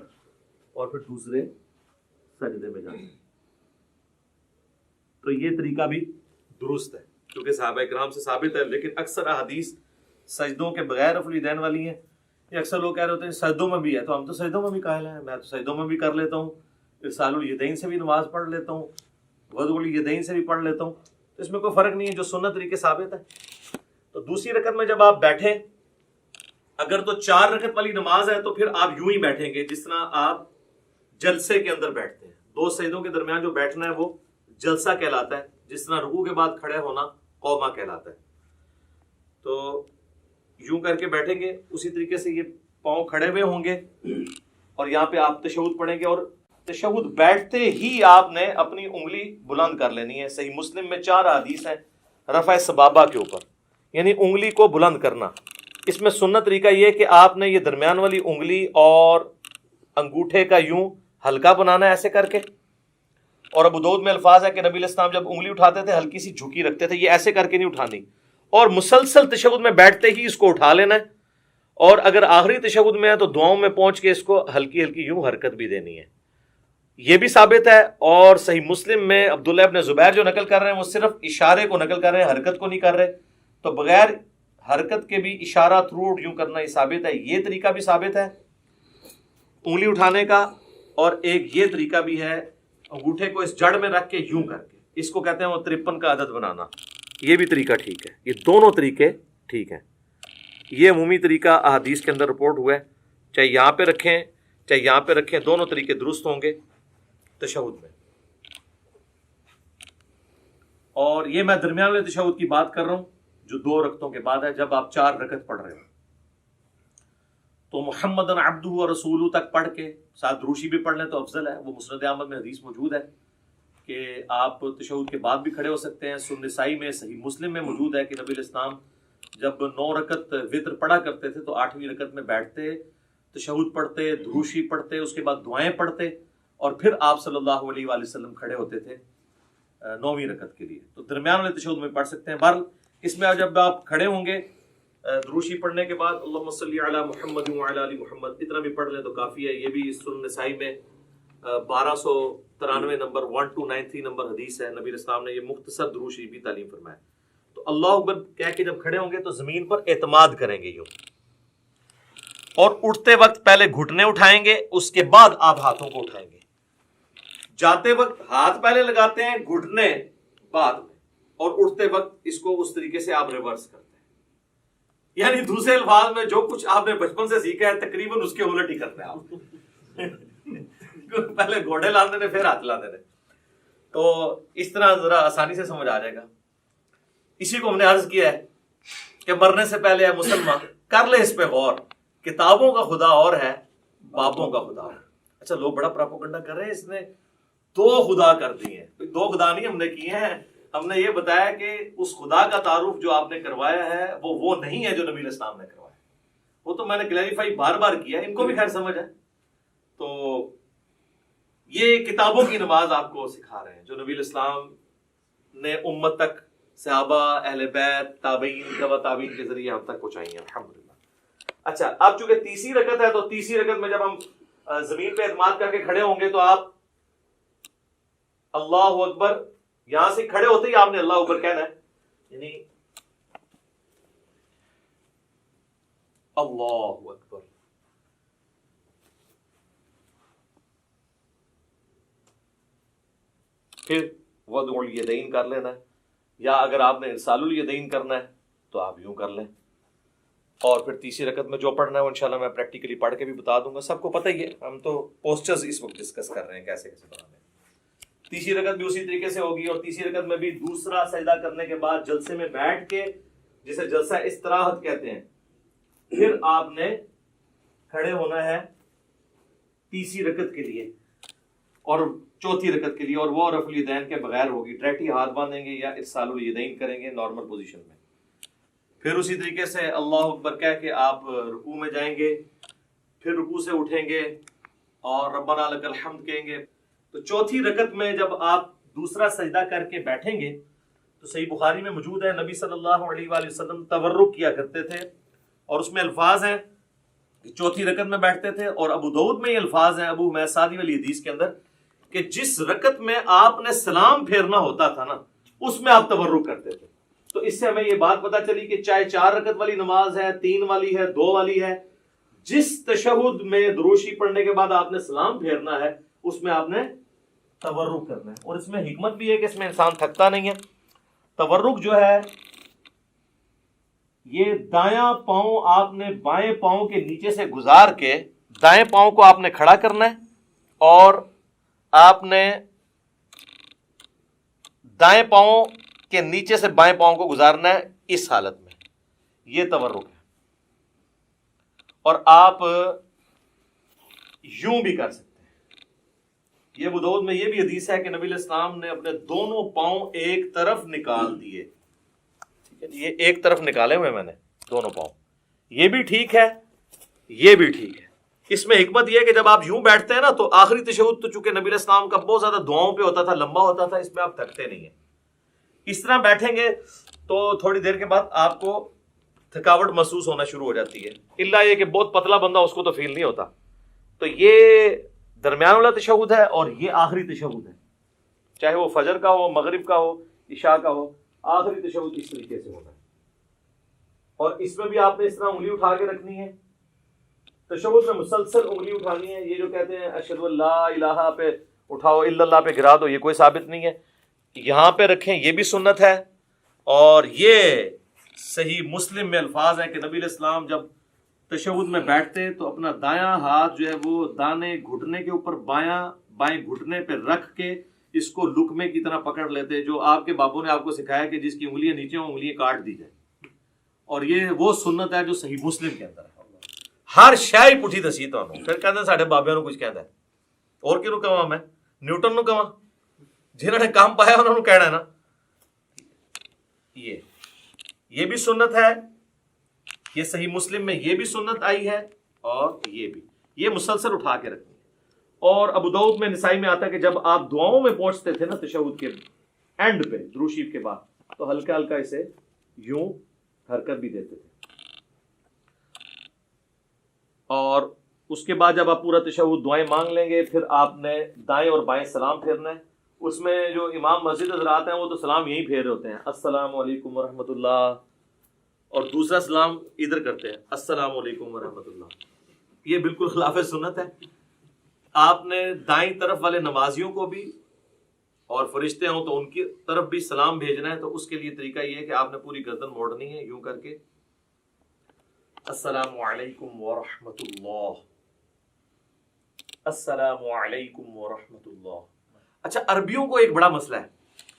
اور پھر دوسرے سجدے میں جانا. تو یہ طریقہ بھی درست ہے کیونکہ صحابہ کرام سے ثابت ہے. لیکن اکثر احادیث سجدوں کے بغیر رفع الیدین والی ہیں. یہ اکثر لوگ کہہ رہے ہوتے ہیں سجدوں میں بھی ہے، تو ہم تو سجدوں میں بھی قائل ہیں. میں تو سجدوں میں بھی کر لیتا ہوں، ارسال الیدین سے بھی نماز پڑھ لیتا ہوں، وضع الیدین سے بھی پڑھ لیتا ہوں. تو اس میں کوئی فرق نہیں ہے، جو سنت طریقے ثابت ہے. تو دوسری رکعت میں جب آپ بیٹھیں، اگر تو 4 رکعت والی نماز ہے تو پھر آپ یوں ہی بیٹھیں گے جس طرح آپ جلسے کے اندر بیٹھتے ہیں. دو سجدوں کے درمیان جو بیٹھنا ہے وہ جلسہ کہلاتا ہے، جس طرح رکوع کے بعد کھڑے ہونا قومہ کہلاتا ہے. تو یوں کر کے بیٹھیں گے، اسی طریقے سے یہ پاؤں کھڑے ہوئے ہوں گے اور یہاں پہ آپ تشہد پڑھیں گے. اور تشہد بیٹھتے ہی آپ نے اپنی انگلی بلند کر لینی ہے. صحیح مسلم میں 4 حدیث ہیں رفع سبابہ کے اوپر، یعنی انگلی کو بلند کرنا. اس میں سنت طریقہ یہ کہ آپ نے یہ درمیان والی انگلی اور انگوٹھے کا یوں ہلکا بنانا ہے ایسے کر کے. اور ابو داؤد میں الفاظ ہے کہ نبی علیہ السلام جب انگلی اٹھاتے تھے ہلکی سی جھکی رکھتے تھے، یہ ایسے کر کے نہیں اٹھانی. اور مسلسل تشہد میں بیٹھتے ہی اس کو اٹھا لینا ہے. اور اگر آخری تشہد میں ہے تو دعاؤں میں پہنچ کے اس کو ہلکی ہلکی یوں حرکت بھی دینی ہے. یہ بھی ثابت ہے. اور صحیح مسلم میں عبداللہ ابن زبیر جو نقل کر رہے ہیں وہ صرف اشارے کو نقل کر رہے ہیں، حرکت کو نہیں کر رہے. تو بغیر حرکت کے بھی اشارہ تھروٹ یوں کرنا یہ ثابت ہے. یہ طریقہ بھی ثابت ہے انگلی اٹھانے کا. اور ایک یہ طریقہ بھی ہے انگوٹھے کو اس جڑ میں رکھ کے یوں کر کے، اس کو کہتے ہیں وہ 53 کا عدد بنانا. یہ بھی طریقہ ٹھیک ہے. یہ دونوں طریقے ٹھیک ہیں. یہ عمومی طریقہ احادیث کے اندر رپورٹ ہوا ہے، چاہے یہاں پہ رکھیں چاہے یہاں پہ رکھیں، دونوں طریقے درست ہوں گے تشہد میں۔ اور یہ میں درمیان والے تشہد کی بات کر رہا ہوں جو 2 رکعتوں کے بعد ہے، جب آپ 4 رکعت پڑھ رہے ہو تو محمد عبدہ و رسولہ تک پڑھ کے ساتھ دروشی بھی پڑھ لیں تو افضل ہے۔ وہ مسند احمد میں حدیث موجود ہے کہ آپ تشہد کے بعد بھی کھڑے ہو سکتے ہیں۔ سنن نسائی میں، صحیح مسلم میں موجود ہے کہ نبی علیہ السلام جب 9 رکعت وتر پڑھا کرتے تھے تو 8ویں رکعت میں بیٹھتے، تشہد پڑھتے، دروشی پڑھتے، اس کے بعد دعائیں پڑھتے، اور پھر آپ صلی اللہ علیہ وآلہ وسلم کھڑے ہوتے تھے 9ویں رکعت کے لیے۔ تو درمیان والے تشہد میں پڑھ سکتے ہیں۔ بہرحال اس میں جب آپ کھڑے ہوں گے دروشی پڑھنے کے بعد اللہم صلی علی محمد وعلی آل محمد اتنا بھی پڑھ لیں تو کافی ہے۔ یہ بھی سنن نسائی میں 1293 نمبر 1293 نمبر حدیث ہے، نبی اسلام نے یہ مختصر دروشی بھی تعلیم فرمایا۔ تو اللہ اکبر کہہ کے جب کھڑے ہوں گے تو زمین پر اعتماد کریں گے یوں، اور اٹھتے وقت پہلے گھٹنے اٹھائیں گے، اس کے بعد آپ ہاتھوں کو اٹھائیں گے۔ جاتے وقت ہاتھ پہلے لگاتے ہیں، گھٹنے بعد میں، اور اٹھتے وقت اس کو اس طریقے سے آپ ریورس کرتے ہیں۔ یعنی دوسرے الفاظ میں جو کچھ آپ نے بچپن سے سیکھا ہے تقریباً اس کے الٹ ہی کرتے ہیں آپ۔ پہلے گھوڑے لاندے نے پھر ہاتھ لاندے نے، تو اس طرح ذرا آسانی سے سمجھ آ جائے گا۔ اسی کو ہم نے عرض کیا ہے کہ مرنے سے پہلے ہے مسلمان کر لے اس پہ غور، کتابوں کا خدا اور ہے، بابوں کا خدا اور ہے۔ اچھا لوگ بڑا پراپوگنڈا کر رہے ہیں، اس نے 2 خدا کر دیے ہیں۔ 2 خدا نہیں ہم نے کیے ہیں، ہم نے یہ بتایا کہ اس خدا کا تعارف جو آپ نے کروایا ہے وہ نہیں ہے جو نبی علیہ السلام نے کروایا۔ وہ تو میں نے کلیریفائی بار بار کیا، ان کو بھی خیر سمجھ ہے۔ تو یہ کتابوں کی نماز آپ کو سکھا رہے ہیں جو نبی علیہ السلام نے امت تک، صحابہ، اہل بیت، تابعین، تبع تابعین کے ذریعے ہم تک پہنچائی ہیں الحمدللہ۔ اچھا اب چونکہ تیسری رکعت ہے تو تیسری رکعت میں جب ہم زمین پہ اعتماد کر کے کھڑے ہوں گے تو آپ اللہ اکبر، یہاں سے کھڑے ہوتے ہی آپ نے اللہ اکبر کہنا ہے، یعنی اللہ اکبر۔ پھر وضع الیدین کر لینا ہے، یا اگر آپ نے ارسال الیدین کرنا ہے تو آپ یوں کر لیں۔ اور پھر تیسری رکعت میں جو پڑھنا ہے وہ انشاءاللہ میں پریکٹیکلی پڑھ کے بھی بتا دوں گا، سب کو پتہ ہی ہے، ہم تو پوسچرز اس وقت ڈسکس کر رہے ہیں کیسے کیسے بنانے ہیں۔ تیسری رکعت بھی اسی طریقے سے ہوگی، اور تیسری رکعت میں بھی دوسرا سجدہ کرنے کے بعد جلسے میں بیٹھ کے، جسے جلسہ استراحت کہتے ہیں، پھر آپ نے کھڑے ہونا ہے تیسری رکعت کے لیے اور چوتھی رکعت کے لیے، اور وہ رفع الیدین کے بغیر ہوگی، ڈائریکٹ ہی ہاتھ باندھیں گے یا ارسال الیدین کریں گے نارمل پوزیشن میں۔ پھر اسی طریقے سے اللہ اکبر کہہ کے آپ رکوع میں جائیں گے، پھر رکوع سے اٹھیں گے اور ربنا لک الحمد کہیں گے۔ تو چوتھی رکعت میں جب آپ دوسرا سجدہ کر کے بیٹھیں گے تو صحیح بخاری میں موجود ہے نبی صلی اللہ علیہ وآلہ وسلم تورک کیا کرتے تھے، اور اس میں الفاظ ہیں کہ چوتھی رکعت میں بیٹھتے تھے، اور ابو داؤد میں یہ الفاظ ہیں ابو حمید سعدی والی حدیث کے اندر کہ جس رکعت میں آپ نے سلام پھیرنا ہوتا تھا نا اس میں آپ تورک کرتے تھے۔ تو اس سے ہمیں یہ بات پتہ چلی کہ چاہے 4 رکعت والی نماز ہے، 3 والی ہے، 2 والی ہے، جس تشہد میں دروشی پڑھنے کے بعد آپ نے سلام پھیرنا ہے اس میں آپ نے تورک کرنا ہے۔ اور اس میں حکمت بھی ہے کہ اس میں انسان تھکتا نہیں ہے۔ تورک جو ہے یہ دایاں پاؤں آپ نے بائیں پاؤں کے نیچے سے گزار کے دائیں پاؤں کو آپ نے کھڑا کرنا ہے، اور آپ نے دائیں پاؤں کے نیچے سے بائیں پاؤں کو گزارنا ہے اس حالت میں، یہ تورک ہے۔ اور آپ یوں بھی کر سکتے ہیں۔ یہ ابو داؤد میں یہ بھی حدیث ہے کہ نبی علیہ السلام نے اپنے دونوں پاؤں ایک طرف نکال دیے، یہ ایک طرف نکالے ہوئے میں نے دونوں پاؤں، یہ بھی ٹھیک ہے، یہ بھی ٹھیک ہے۔ اس میں حکمت یہ ہے کہ جب آپ یوں بیٹھتے ہیں نا تو آخری تشہد تو چونکہ نبی علیہ السلام کا بہت زیادہ دعاؤں پہ ہوتا تھا، لمبا ہوتا تھا، اس میں آپ تھکتے نہیں ہیں۔ اس طرح بیٹھیں گے تو تھوڑی دیر کے بعد آپ کو تھکاوٹ محسوس ہونا شروع ہو جاتی ہے، الا یہ کہ بہت پتلا بندہ اس کو تو فیل نہیں ہوتا۔ تو یہ درمیان والا تشہد ہے اور یہ آخری تشہد ہے، چاہے وہ فجر کا ہو، مغرب کا ہو، عشاء کا ہو، آخری تشہد اس طریقے سے ہونا ہے۔ اور اس میں بھی آپ نے اس طرح انگلی اٹھا کے رکھنی ہے، تشہد میں مسلسل انگلی اٹھانی ہے۔ یہ جو کہتے ہیں اشہد ان لا الہ پہ اٹھاؤ، الا اللہ پہ گرا دو، یہ کوئی ثابت نہیں ہے۔ یہاں پہ رکھیں، یہ بھی سنت ہے، اور یہ صحیح مسلم میں الفاظ ہیں کہ نبی علیہ السلام جب تشہد میں بیٹھتے تو اپنا دایاں ہاتھ جو ہے وہ دانے گھٹنے کے اوپر بائیں گھٹنے پہ رکھ کے اس کو لقمے کی طرح پکڑ لیتے، جو آپ کے بابوں نے آپ کو سکھایا کہ جس کی انگلیاں نیچے ہوں انگلیاں کاٹ دی جائے، اور یہ وہ سنت ہے جو صحیح مسلم کے اندر ہے۔ ہر شے پٹھی دسی تانوں، پھر کہندے ساڈے بابیاں نوں کچھ کہندا ہے، اور کینوں کہواں میں نیوٹن نوں کہواں، جنہاں نے کام پایا انہاں نوں کہنا ہے نا۔ یہ بھی سنت ہے، یہ صحیح مسلم میں یہ بھی سنت آئی ہے، اور یہ بھی، یہ مسلسل اٹھا کے رکھنی ہے۔ اور ابو داؤد میں، نسائی میں آتا ہے کہ جب آپ دعاؤں میں پہنچتے تھے نا تشہد کے اینڈ پہ درود شریف کے بعد، تو ہلکا ہلکا اسے یوں حرکت بھی دیتے تھے، اور اس کے بعد جب آپ پورا تشہد دعائیں مانگ لیں گے، پھر آپ نے دائیں اور بائیں سلام پھیرنا ہے۔ اس میں جو امام مسجد حضرات ہیں وہ تو سلام یہی پھیر رہے ہوتے ہیں، السلام علیکم ورحمۃ اللہ، اور دوسرا سلام ادھر کرتے ہیں، السلام علیکم ورحمۃ اللہ۔ یہ بالکل خلاف سنت ہے۔ آپ نے دائیں طرف والے نمازیوں کو بھی، اور فرشتے ہوں تو ان کی طرف بھی سلام بھیجنا ہے، تو اس کے لیے طریقہ یہ ہے کہ آپ نے پوری گردن موڑنی ہے یوں کر کے، السلام علیکم ورحمۃ اللہ، السلام علیکم ورحمۃ اللہ۔ اچھا، عربیوں کو ایک بڑا مسئلہ ہے۔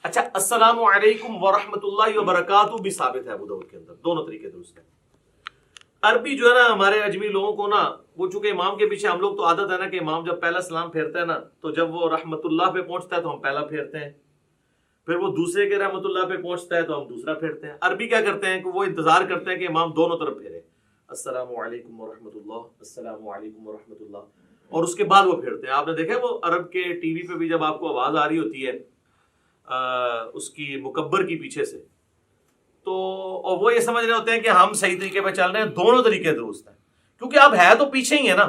اچھا، السلام علیکم ورحمۃ اللہ وبرکاتہ بھی ثابت ہے ابو داؤد کے اندر، دونوں طریقے درست ہیں۔ عربی جو ہے نا ہمارے اجمی لوگوں کو نا، وہ چونکہ امام کے پیچھے ہم لوگ تو عادت ہے نا کہ امام جب پہلا سلام پھیرتا ہے نا، تو جب وہ رحمت اللہ پہ پہنچتا ہے تو ہم پہلا پھیرتے ہیں، پھر وہ دوسرے کے رحمت اللہ پہ پہنچتا ہے تو ہم دوسرا پھیرتے ہیں۔ عربی کیا کرتے ہیں کہ وہ انتظار کرتے ہیں کہ امام دونوں طرف پھیرے، السلام علیکم ورحمۃ اللہ، السلام علیکم ورحمۃ اللہ، اور اس کے بعد وہ پھیرتے ہیں۔ آپ نے دیکھا وہ عرب کے ٹی وی پہ بھی جب آپ کو آواز آ رہی ہوتی ہے اس کی مکبر کی پیچھے سے، تو اور وہ یہ سمجھ رہے ہوتے ہیں کہ ہم صحیح طریقے پہ چل رہے ہیں، دونوں طریقے درست ہیں، کیونکہ آپ ہے تو پیچھے ہی ہے نا۔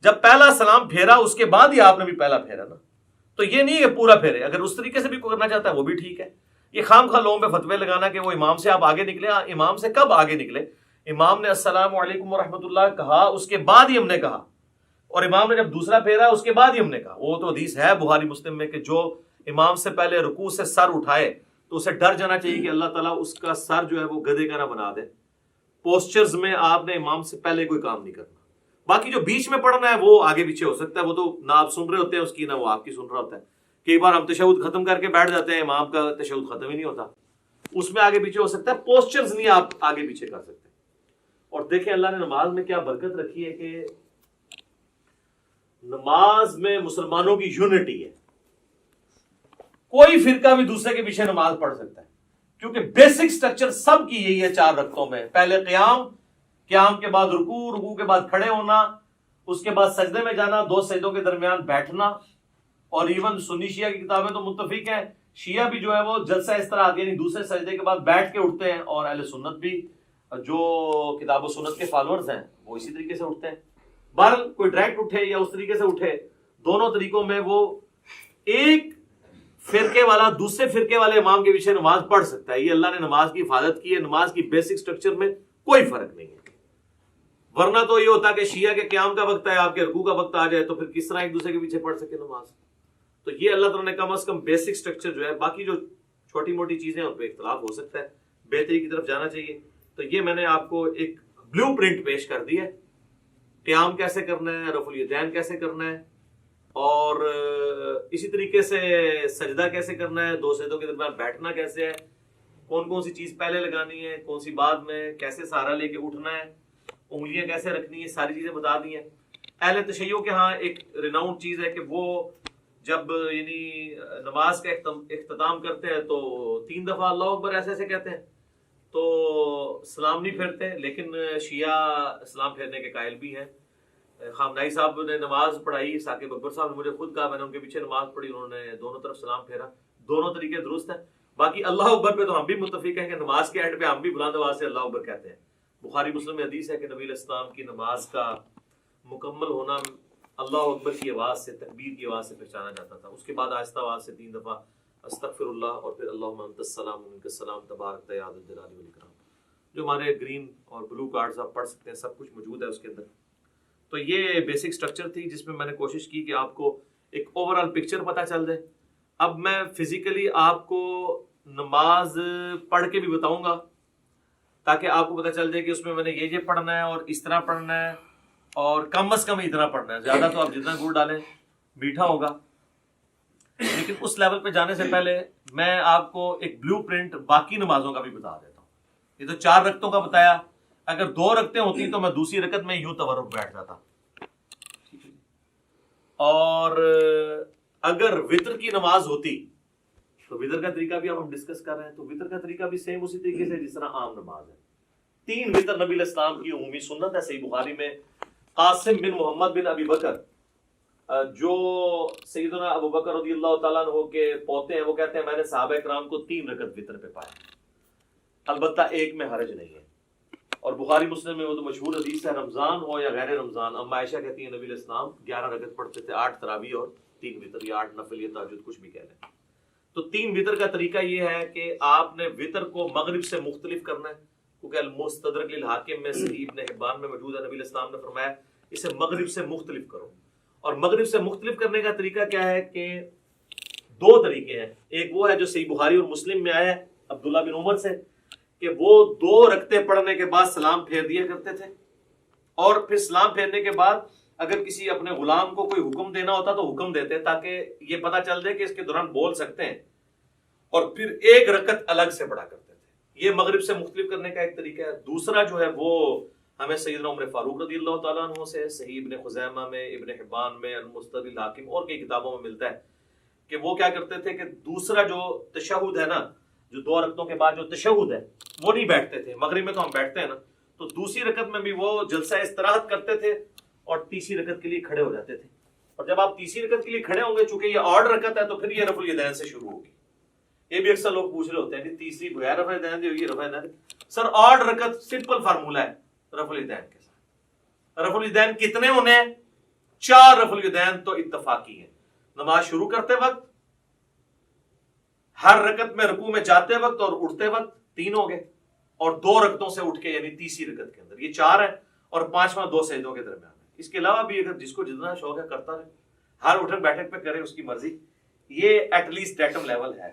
جب پہلا سلام پھیرا اس کے بعد ہی آپ نے بھی پہلا پھیرا نا، تو یہ نہیں ہے کہ پورا پھیرے، اگر اس طریقے سے بھی کرنا چاہتا ہے وہ بھی ٹھیک ہے۔ یہ خام خواہ لوگوں پہ فتوے لگانا کہ وہ امام سے آپ آگے نکلے، امام سے کب آگے نکلے؟ امام نے السلام علیکم ورحمۃ اللہ کہا، اس کے بعد ہی ہم نے کہا، اور امام نے جب دوسرا پھیرا اس کے بعد ہی ہم نے کہا۔ وہ تو حدیث ہے بخاری مسلم میں کہ جو امام سے پہلے رکوع سے سر اٹھائے تو اسے ڈر جانا چاہیے کہ اللہ تعالیٰ اس کا سر جو ہے وہ گدھے کا نہ بنا دے۔ پوسچرز میں آپ نے امام سے پہلے کوئی کام نہیں کرنا، باقی جو بیچ میں پڑھنا ہے وہ آگے پیچھے ہو سکتا ہے، وہ تو نہ آپ سن رہے ہوتے ہیں اس کی، نہ وہ آپ کی سن رہا ہوتا ہے۔ کئی بار ہم تشہد ختم کر کے بیٹھ جاتے ہیں، امام کا تشہد ختم ہی نہیں ہوتا، اس میں آگے پیچھے ہو سکتا ہے، پوسچرز نہیں آپ آگے پیچھے کر سکتے۔ اور دیکھیں اللہ نے نماز میں کیا برکت رکھی ہے کہ نماز میں مسلمانوں کی یونٹی ہے، کوئی فرقہ بھی دوسرے کے پیچھے نماز پڑھ سکتا ہے، کیونکہ بیسک سٹرکچر سب کی یہی ہے 4 رکعتوں میں، پہلے قیام کے بعد رکوع، رکوع کے بعد کھڑے ہونا، اس کے بعد سجدے میں جانا، 2 سجدوں کے درمیان بیٹھنا۔ اور ایون سنی شیعہ کی کتابیں تو متفق ہیں، شیعہ بھی جو ہے وہ جلسہ اس طرح آتی ہے، یعنی دوسرے سجدے کے بعد بیٹھ کے اٹھتے ہیں، اور اہل سنت بھی جو کتاب و سنت کے فالوورز ہیں وہ اسی طریقے سے اٹھتے ہیں۔ بہرحال کوئی ڈائریکٹ اٹھے یا اس طریقے سے اٹھے، دونوں طریقوں میں وہ ایک فرقے والا دوسرے فرقے والے امام کے پیچھے نماز پڑھ سکتا ہے۔ یہ اللہ نے نماز کی حفاظت کی ہے، نماز کی بیسک سٹرکچر میں کوئی فرق نہیں ہے۔ ورنہ تو یہ ہوتا کہ شیعہ کے قیام کا وقت ہے، آپ کے رکوع کا وقت آ جائے، تو پھر کس طرح ایک دوسرے کے پیچھے پڑھ سکے نماز؟ تو یہ اللہ تعالیٰ نے کم از کم بیسک سٹرکچر جو ہے، باقی جو چھوٹی موٹی چیزیں ان پہ اختلاف ہو سکتا ہے، بہتری کی طرف جانا چاہیے۔ تو یہ میں نے آپ کو ایک بلیو پرنٹ پیش کر دی ہے، قیام کیسے کرنا ہے، رفع الیدین کیسے کرنا ہے، اور اسی طریقے سے سجدہ کیسے کرنا ہے، 2 سجدوں کے درمیان بیٹھنا کیسے ہے، کون کون سی چیز پہلے لگانی ہے، کون سی بعد میں، کیسے سہارا لے کے اٹھنا ہے، انگلیاں کیسے رکھنی ہے، ساری چیزیں بتا دی ہیں۔ اہل تشیع کے ہاں ایک ریناؤنڈ چیز ہے کہ وہ جب یعنی نماز کا اختتام کرتے ہیں تو 3 دفعہ اللہ اکبر ایسے ایسے کہتے ہیں، تو سلام نہیں پھیرتے، لیکن شیعہ سلام پھیرنے کے قائل بھی ہیں۔ خامنائی صاحب نے نماز پڑھائی، ثاقب اکبر صاحب نے مجھے خود کہا، میں نے ان کے پیچھے نماز پڑھی، انہوں نے دونوں طرف سلام پھیرا، دونوں طریقے درست ہیں۔ باقی اللہ اکبر پہ تو ہم بھی متفق ہیں کہ نماز کے اینڈ پہ ہم بھی بلند آواز سے اللہ اکبر کہتے ہیں۔ بخاری مسلم میں حدیث ہے کہ نبی علیہ السلام کی نماز کا مکمل ہونا اللہ اکبر کی آواز سے، تکبیر کی آواز سے پہچانا جاتا تھا، اس کے بعد آہستہ آواز سے 3 دفعہ استغفر اللہ، اور پھر اللہم انت السلام منک السلام تبارک یا ذا الجلال والاکرام۔ جو ہمارے گرین اور بلو کارڈز آپ پڑھ سکتے ہیں، سب کچھ موجود ہے اس کے اندر۔ تو یہ بیسک سٹرکچر تھی جس میں نے کوشش کی کہ آپ کو ایک اوور آل پکچر پتہ چل جائے۔ اب میں فزیکلی آپ کو نماز پڑھ کے بھی بتاؤں گا، تاکہ آپ کو پتہ چل جائے کہ اس میں نے یہ پڑھنا ہے اور اس طرح پڑھنا ہے اور کم از کم اتنا پڑھنا ہے. زیادہ تو آپ جتنا گڑ ڈالیں میٹھا ہوگا. لیکن اس لیول پہ جانے سے پہلے میں آپ کو ایک بلو پرنٹ باقی نمازوں کا بھی بتا دیتا ہوں. یہ تو 4 رکعتوں کا بتایا, اگر 2 رکعتیں ہوتی تو میں دوسری رکعت میں یوں تورک بیٹھ جاتا. اور اگر وطر کی نماز ہوتی تو وطر کا طریقہ بھی اب ہم ڈسکس کر رہے ہیں, تو وطر کا طریقہ بھی سیم اسی طریقے سے جس طرح عام نماز ہے. 3 وطر نبی علیہ السلام کی عمومی سنت ہے. صحیح بخاری میں قاسم بن محمد بن ابی بکر جو سیدنا ابو بکر رضی اللہ تعالیٰ عنہ کے پوتے ہیں, وہ کہتے ہیں میں نے صحابہ کرام کو 3 رکعت وطر پہ پایا, البتہ ایک میں حرج نہیں ہے. اور بخاری مسلم میں وہ تو مشہور حدیث ہے, رمضان ہو یا غیر رمضان, اما عائشہ کہتی ہیں نبی علیہ السلام 11 رکعت پڑھتے تھے, 8 تراویح اور 3 وطر, یا 8 نفل یا تہجد کچھ بھی کہہ لیں. تو 3 وطر کا طریقہ یہ ہے کہ آپ نے وطر کو مغرب سے مختلف کرنا ہے, کیونکہ المستدرک للحاکم میں صحیح ابن حبان میں موجود ہے, نبی علیہ السلام نے فرمایا اسے مغرب سے مختلف کرو. اور مغرب سے مختلف کرنے کا طریقہ کیا ہے کہ 2 طریقے ہیں. ایک وہ ہے جو صحیح بخاری اور مسلم میں آیا ہے عبداللہ بن عمر سے, کہ وہ 2 رکعتیں پڑھنے کے بعد سلام پھیر دیا کرتے تھے, اور پھر سلام پھیرنے کے بعد اگر کسی اپنے غلام کو کوئی حکم دینا ہوتا تو حکم دیتے تاکہ یہ پتہ چل جائے کہ اس کے دوران بول سکتے ہیں, اور پھر 1 رکعت الگ سے پڑھا کرتے تھے. یہ مغرب سے مختلف کرنے کا ایک طریقہ ہے. دوسرا جو ہے وہ ہمیں سیدنا عمر فاروق رضی اللہ تعالیٰ عنہ سے صحیح ابن خزیمہ میں, ابن حبان میں, المستدرک للحاکم اور کئی کتابوں میں ملتا ہے کہ وہ کیا کرتے تھے کہ دوسرا جو تشہد ہے نا, جو 2 رکعتوں کے بعد جو تشہد ہے وہ نہیں بیٹھتے تھے. مغرب میں تو ہم بیٹھتے ہیں نا, تو دوسری رکعت میں بھی وہ جلسہ استراحت کرتے تھے اور تیسری رکعت کے لیے کھڑے ہو جاتے تھے. اور جب آپ تیسری رکعت کے لیے کھڑے ہوں گے, چونکہ یہ آڈ رکعت ہے, تو پھر یہ رفع الیدین سے شروع ہوگی. یہ بھی اکثر لوگ پوچھ رہے ہوتے ہیں کہ تیسری بغیر رفع الیدین دی ہوگی, رفع الیدین. سر آڈ رکعت سمپل فارمولہ ہے رفع الیدین کے ساتھ. رفع الیدین کتنے ہونے ہیں؟ 4 رفع الیدین تو اتفاقی ہیں. نماز شروع کرتے وقت, ہر رکعت میں رکوع میں جاتے وقت اور اٹھتے وقت 3 ہو گئے, اور 2 رکعتوں سے اٹھ کے یعنی تیسری رکعت کے اندر یہ 4 ہے, اور 5واں 2 سجدوں کے درمیان ہے. اس کے علاوہ بھی اگر جس کو جتنا شوق ہے کرتا رہے, ہر اٹھک بیٹھک پہ کرے, اس کی مرضی. یہ ایٹ لیسٹ ڈیٹم لیول ہے.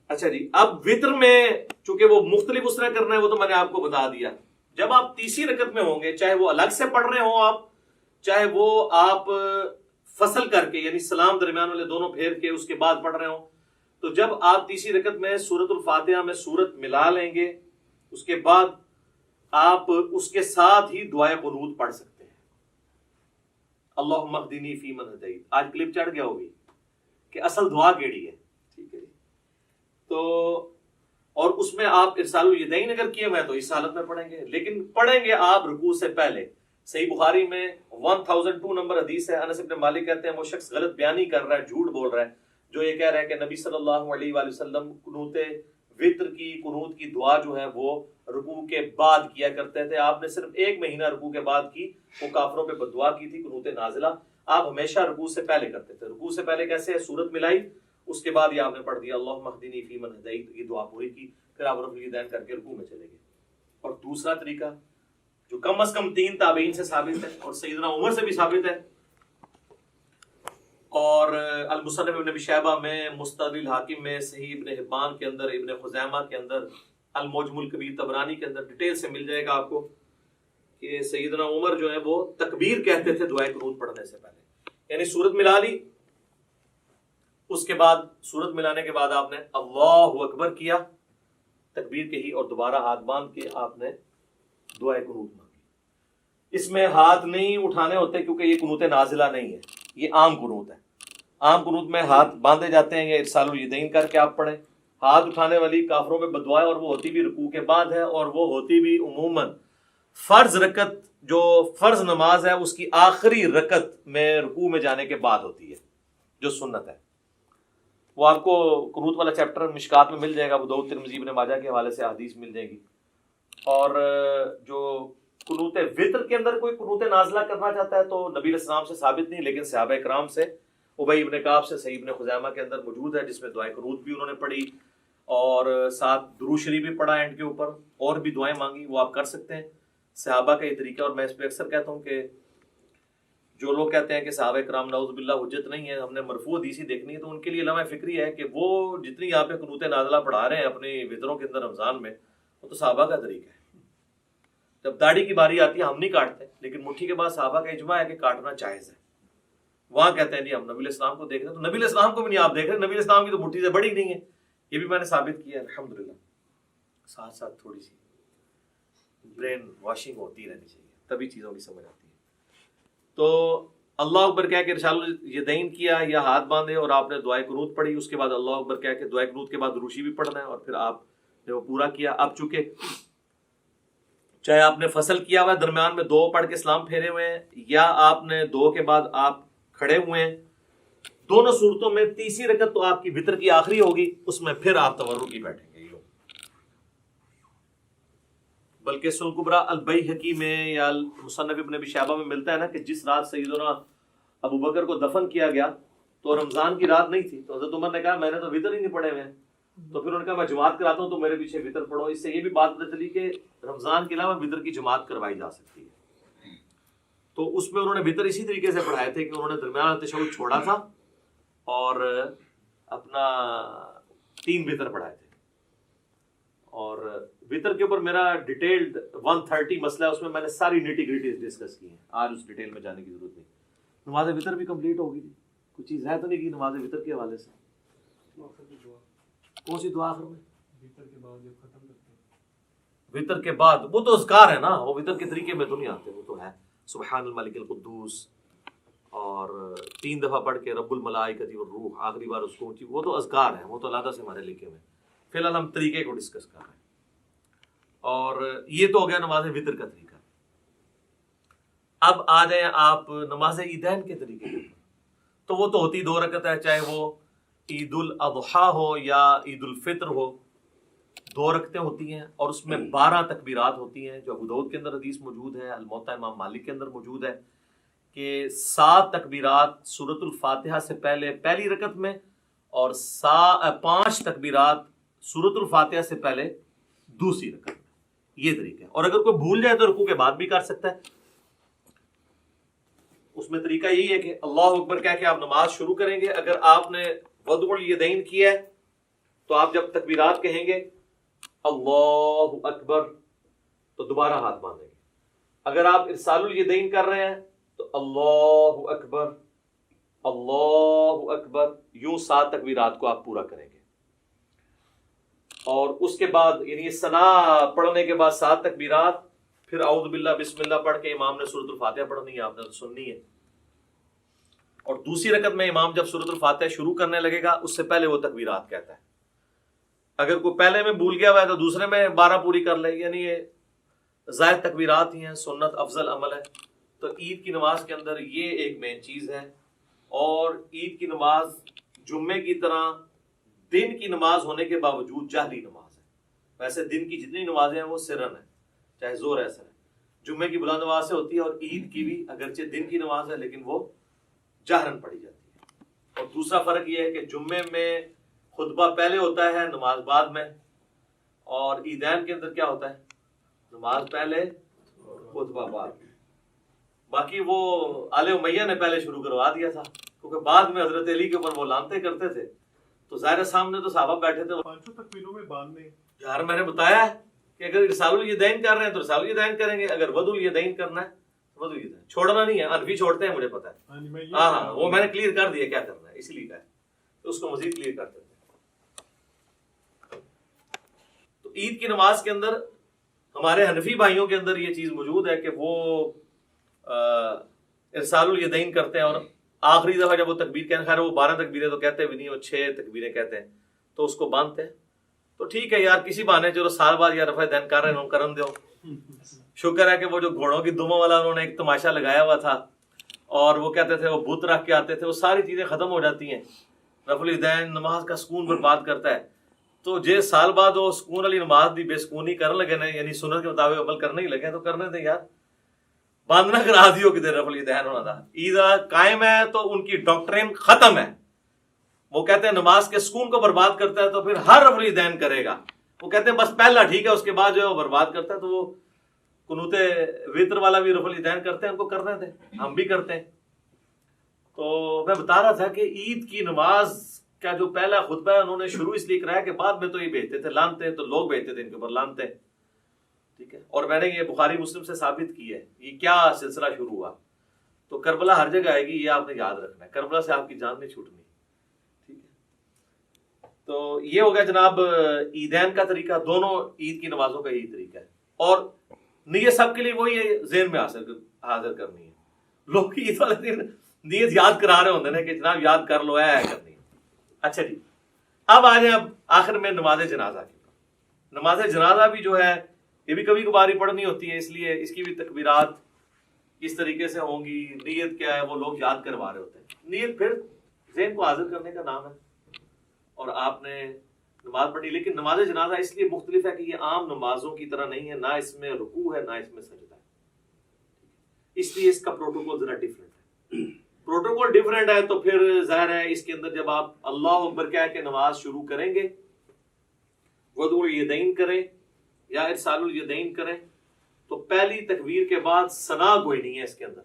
اچھا جی, اب وطر میں چونکہ وہ مختلف اس طرح کرنا ہے, وہ تو میں نے آپ کو بتا دیا. جب آپ تیسری رکعت میں ہوں گے, چاہے وہ الگ سے پڑھ رہے ہوں آپ, چاہے وہ آپ فصل کر کے یعنی سلام درمیان والے دونوں پھیر کے اس کے بعد پڑھ رہے ہوں, تو جب آپ تیسری رکعت میں سورۃ الفاتحہ میں سورت ملا لیں گے, اس کے بعد آپ اس کے ساتھ ہی دعائے قنوت پڑھ سکتے ہیں. اللہم اہدنی فیمن ہدیت. آج کلپ چڑھ گیا ہوگی کہ اصل دعا کیڑی ہے, ٹھیک ہے جی. تو اور اس میں آپ ارسال الیدین اگر کیے ہوئے تو اس حالت میں پڑھیں گے, لیکن پڑھیں گے آپ رکوع سے پہلے. صحیح بخاری میں 1002 نمبر حدیث ہے, انس بن مالک کہتے ہیں وہ شخص غلط بیانی کر رہا ہے, جھوٹ بول رہا ہے, جو یہ کہہ رہا ہے کہ نبی صلی اللہ علیہ وآلہ وسلم قنوت وطر کی قنوت کی دعا جو ہے وہ رکوع کے بعد کیا کرتے تھے. آپ نے صرف 1 مہینہ رکوع کے بعد کی, وہ کافروں پہ بد دعا کی تھی, قنوت نازلہ. آپ ہمیشہ رکوع سے پہلے کرتے تھے. رکوع سے پہلے کیسے ہے, سورت ملائی, اس کے بعد یہ آپ نے پڑھ دیا اللہم اہدنی فیمن ہدیت, یہ دعا پوری کی, پھر آپ رفع الیدین کر کے رکوع میں چلے گئے. اور دوسرا طریقہ جو کم از کم 3 تابعین سے ثابت ہے اور سیدنا عمر سے بھی ثابت ہے, اور المصنف ابن ابی شیبہ میں, مستدرک الحاکم میں, صحیح ابن حبان کے اندر, ابن خزیمہ کے اندر, المعجم الکبیر طبرانی کے اندر ڈیٹیل سے مل جائے گا آپ کو کہ سیدنا عمر جو ہے وہ تکبیر کہتے تھے دعائے قنوت پڑھنے سے پہلے. یعنی سورت ملا لی, اس کے بعد سورت ملانے کے بعد آپ نے اللہ اکبر کیا, تکبیر کہی, اور دوبارہ ہاتھ باندھ کے آپ نے دعائے قنوت مانگی. اس میں ہاتھ نہیں اٹھانے ہوتے کیونکہ یہ قنوت نازلہ نہیں ہے, یہ عام قنوت ہے. عام قنوت میں ہاتھ باندھے جاتے ہیں, یا ارسال الیدین کر کے آپ پڑھیں. ہاتھ اٹھانے والی کافروں میں بد دعا ہے, اور وہ ہوتی بھی رکوع کے بعد ہے, اور وہ ہوتی بھی عموماً فرض رکعت جو فرض نماز ہے اس کی آخری رکعت میں رکوع میں جانے کے بعد ہوتی ہے, جو سنت ہے. وہ آپ کو قنوت والا چیپٹر مشکات میں مل جائے گا, ابو داؤد ترمذی ابن ماجہ کے حوالے سے حدیث مل جائے گی. اور جو قنوت وطر کے اندر کوئی قنوت نازلہ کرنا چاہتا ہے تو نبی علیہ السلام سے ثابت نہیں, لیکن صحابہ کرام سے, ابی ابن کعب سے صحیح ابن خزیمہ کے اندر موجود ہے, جس میں دعائے قنوت بھی انہوں نے پڑھی اور ساتھ درود شریف بھی پڑھا اینڈ کے اوپر, اور بھی دعائیں مانگی. وہ آپ کر سکتے ہیں, صحابہ کا یہ طریقہ. اور میں اس پہ اکثر کہتا ہوں کہ جو لوگ کہتے ہیں کہ صحابہ کرام نعوذ باللہ حجت نہیں ہے، ہم نے مرفوع حدیثی دیکھنی ہے، تو ان کے لیے لمحہ فکری ہے کہ وہ جتنی یہاں پہ قنوت نازلہ پڑھا رہے ہیں اپنے وطروں کے اندر رمضان میں، وہ تو صحابہ کا طریقہ ہے۔ جب داڑھی کی باری آتی ہے ہم نہیں کاٹتے، لیکن مٹھی کے بعد صحابہ کا اجماع ہے کہ کاٹنا جائز ہے۔ وہاں کہتے ہیں نہیں ہم نبی علیہ السلام کو دیکھ رہے ہیں، تو نبی علیہ السلام کو بھی نہیں آپ دیکھ رہے، نبی علیہ السلام کی تو مٹھی سے بڑی نہیں ہے، یہ بھی میں نے ثابت کیا ہے الحمدللہ۔ ساتھ ساتھ تھوڑی سی برین واشنگ ہوتی رہنی چاہیے، تبھی چیزوں کی سمجھ آتی ہے۔ تو اللہ اکبر کہہ کے ارسال الیدین کیا یا ہاتھ باندھے اور آپ نے دعائے قنوت پڑھی، اس کے بعد اللہ اکبر کہہ کے دعائے قنوت کے بعد روشی بھی پڑھنا ہے، اور پھر آپ نے وہ پورا کیا۔ اب چونکہ چاہے آپ نے فصل کیا ہوا ہے، درمیان میں 2 پڑھ کے سلام پھیرے ہوئے ہیں، یا آپ نے 2 کے بعد آپ کھڑے ہوئے ہیں، دونوں صورتوں میں تیسری رکعت تو آپ کی وتر کی آخری ہوگی، اس میں پھر آپ تورکی بیٹھیں گے۔ بلکہ سنن کبریٰ البیہقی میں یا مصنف ابن ابی شیبہ میں ملتا ہے نا کہ جس رات سیدنا ابو بکر کو دفن کیا گیا تو رمضان کی رات نہیں تھی، تو حضرت عمر نے کہا میں نے تو وتر ہی نہیں پڑھے ہوئے ہیں، تو پھر انہوں نے کہا میں جماعت کراتا ہوں تو میرے پیچھے وتر پڑھو۔ اس سے یہ بھی بات پتہ چلی کہ رمضان کے علاوہ وتر کی جماعت کروائی جا سکتی ہے۔ تو اس میں انہوں نے وتر اسی طریقے سے پڑھائے تھے کہ انہوں نے درمیان تشہد چھوڑا تھا اور اپنا 3 وتر پڑھائے تھے۔ اور وتر کے اوپر میرا ڈیٹیلڈ 130 مسئلہ ہے، اس میں میں نے ساری نیٹی گریٹیز ڈسکس کی ہیں، آج اس ڈیٹیل میں جانے کی ضرورت نہیں۔ نماز وتر بھی کمپلیٹ ہوگی تھی، کوئی چیز ہے تو نہیں کی نماز وتر کے حوالے سے؟ کون سی دعا آخر میں؟ وتر کے بعد جب ختم کرتے ہیں، وتر کے بعد وہ تو اذکار ہے نا، وہ وتر کے طریقے میں تو نہیں آتے، وہ تو ہے سبحان الملک القدوس اور 3 دفعہ پڑھ کے رب الملائکۃ والروح، آخری بار اس کو اونچی، وہ تو اذکار ہیں، وہ تو علیحدہ سے ہمارے لکھے ہوئے ہیں۔ فی الحال ہم طریقے کو ڈسکس کر رہے ہیں، اور یہ تو ہو گیا نماز وتر کا طریقہ۔ اب آ جائیں آپ نماز عیدین کے طریقے کے اوپر، تو وہ تو ہوتی 2 رکعت ہے، چاہے وہ عید الاضحیٰ ہو یا عید الفطر ہو، 2 رکعتیں ہوتی ہیں، اور اس میں 12 تکبیرات ہوتی ہیں، جو ابو داؤد کے اندر حدیث موجود ہے، الموطا امام مالک کے اندر موجود ہے کہ 7 تکبیرات سورۃ الفاتحہ سے پہلے پہلی رکعت میں، اور 5 تکبیرات سورۃ الفاتحہ سے پہلے دوسری رکعت میں۔ یہ طریقہ ہے، اور اگر کوئی بھول جائے تو رکوع کے بعد بھی کر سکتا ہے۔ اس میں طریقہ یہی ہے کہ اللہ اکبر کہہ کے آپ نماز شروع کریں گے۔ اگر آپ نے وضع الیدین کیا ہے تو آپ جب تکبیرات کہیں گے اللہ اکبر تو دوبارہ ہاتھ باندھیں گے۔ اگر آپ ارسال الیدین کر رہے ہیں تو اللہ اکبر اللہ اکبر، یوں 7 تکبیرات کو آپ پورا کریں گے، اور اس کے بعد یعنی ثنا پڑھنے کے بعد 7 تکبیرات، پھر اعوذ باللہ بسم اللہ پڑھ کے امام نے سورۃ الفاتحہ پڑھنی ہے، آپ نے سننی ہے، اور دوسری رکعت میں امام جب سورۃ الفاتحہ شروع کرنے لگے گا اس سے پہلے وہ تکبیرات کہتا ہے۔ اگر کوئی پہلے میں بھول گیا ہوا ہے تو دوسرے میں 12 پوری کر لے، یعنی یہ زائد تکبیرات ہی ہیں، سنت افضل عمل ہے۔ تو عید کی نماز کے اندر یہ ایک مین چیز ہے، اور عید کی نماز جمعے کی طرح دن کی نماز ہونے کے باوجود جہری نماز ہے۔ ویسے دن کی جتنی نمازیں ہیں وہ سرن ہے، چاہے زور ایسا ہے، جمعے کی بلند آواز سے ہوتی ہے، اور عید کی بھی اگرچہ دن کی نماز ہے لیکن وہ جہرن پڑھی جاتی ہے۔ اور دوسرا فرق یہ ہے کہ جمعے میں خطبہ پہلے ہوتا ہے، نماز بعد میں، اور عیدین کے اندر کیا ہوتا ہے؟ نماز پہلے خطبہ بعد۔ باقی وہ آل امیہ نے پہلے شروع کروا دیا تھا، کیونکہ بعد میں حضرت علی کے اوپر وہ لانتے کرتے تھے، تو ظاہر سامنے تو صحابہ بیٹھے تھے۔ 5 تکبیروں میں باندھنے، یار میں نے بتایا ہے کہ اگر ارسال الیدین کر رہے ہیں تو ارسال الیدین کریں گے، اگر وضع الیدین کرنا ہے تو وضع الیدین، چھوڑنا نہیں ہے، حنفی چھوڑتے ہیں مجھے پتا ہے، ہاں وہ میں نے کلیئر کر دیا کیا کرنا ہے، اسی لیے کہا ہے تو اس کو مزید کلیئر کرتے ہیں۔ تو عید کی نماز کے اندر ہمارے حنفی بھائیوں کے اندر یہ چیز موجود ہے کہ وہ ارسال الیدین کرتے ہیں، اور آخری دفعہ جب وہ تکبیر کہتے ہیں، خیر وہ 12 تکبیریں تو کہتے بھی نہیں، وہ 6 تکبیریں کہتے ہیں، تو اس کو باندھتے ہیں۔ تو ٹھیک ہے یار، کسی بہانے چلو سال بعد یا رفع دین کر رہے ہیں، کرن دو۔ شکر ہے کہ وہ جو گھوڑوں کی دموں والا انہوں نے ایک تماشا لگایا ہوا تھا، اور وہ کہتے تھے وہ بت رکھ کے آتے تھے، وہ ساری چیزیں ختم ہو جاتی ہیں۔ رفع الیدین نماز کا سکون برباد کرتا ہے، تو جے سال بعد وہ سکون والی نماز دی بے سکونی کرنے لگے نا، یعنی سنت کے مطابق عمل کرنے ہی لگے، تو کرنے دیں یار، باندھنا کرا دیو کدھر رفع الیدین ہونا تھا۔ عید قائم ہے تو ان کی ڈاکٹرین ختم ہے، وہ کہتے ہیں نماز کے سکون کو برباد کرتا ہے تو پھر ہر رفع الیدین کرے گا، وہ کہتے ہیں بس پہلا ٹھیک ہے، اس کے بعد جو ہے وہ برباد کرتا ہے۔ تو وہ قنوت وتر والا بھی رفع الیدین کرتے ہیں، ان کو کرنے دیں، ہم بھی کرتے ہیں، تو میں بتا رہا تھا کہ عید کی نماز کا جو پہلا خطبہ ہے انہوں نے شروع اس لیے کرایا کہ بعد میں تو یہ بھیجتے تھے لانتے، تو لوگ بھیجتے تھے ان کے اوپر لانتے، ٹھیک ہے، اور میں نے یہ بخاری مسلم سے ثابت کی ہے یہ کیا سلسلہ شروع ہوا. تو کربلا ہر جگہ آئے گی، یہ آپ نے یاد رکھنا ہے، کربلا سے آپ کی جان نہیں چھوٹنی، ٹھیک ہے. تو یہ ہو گیا جناب عیدین کا طریقہ، دونوں عید کی نمازوں کا یہی طریقہ ہے. اور نیت سب کے لیے وہی ہے، ذہن میں حاضر کرنی ہے. لوگ عید والے دن نیت یاد کرا رہے ہوتے ہیں کہ جناب یاد کر لو ہے کرنی ہے. اچھا جی، اب آ جائیں اب آخر میں نماز جنازہ کی. نماز جنازہ بھی جو ہے یہ بھی کبھی کبھار ہی پڑھنی ہوتی ہے، اس لیے اس کی بھی تکبیرات کس طریقے سے ہوں گی، نیت کیا ہے وہ لوگ یاد کروا رہے ہوتے ہیں. نیت پھر ذہن کو حاضر کرنے کا نام ہے اور آپ نے نماز پڑھی. لیکن نماز جنازہ اس لیے مختلف ہے کہ یہ عام نمازوں کی طرح نہیں ہے، نہ اس میں رکوع ہے نہ اس میں سجدہ ہے، اس لیے اس کا پروٹوکول ذرا ڈیفرنٹ ہے. پروٹوکول ڈیفرنٹ ہے تو پھر ظاہر ہے اس کے اندر جب آپ اللہ اکبر کہہ کے نماز شروع کریں گے، وضو الیدین کریں یا ارسال الیدین کریں، تو پہلی تکبیر کے بعد ثنا گوئی نہیں ہے اس کے اندر.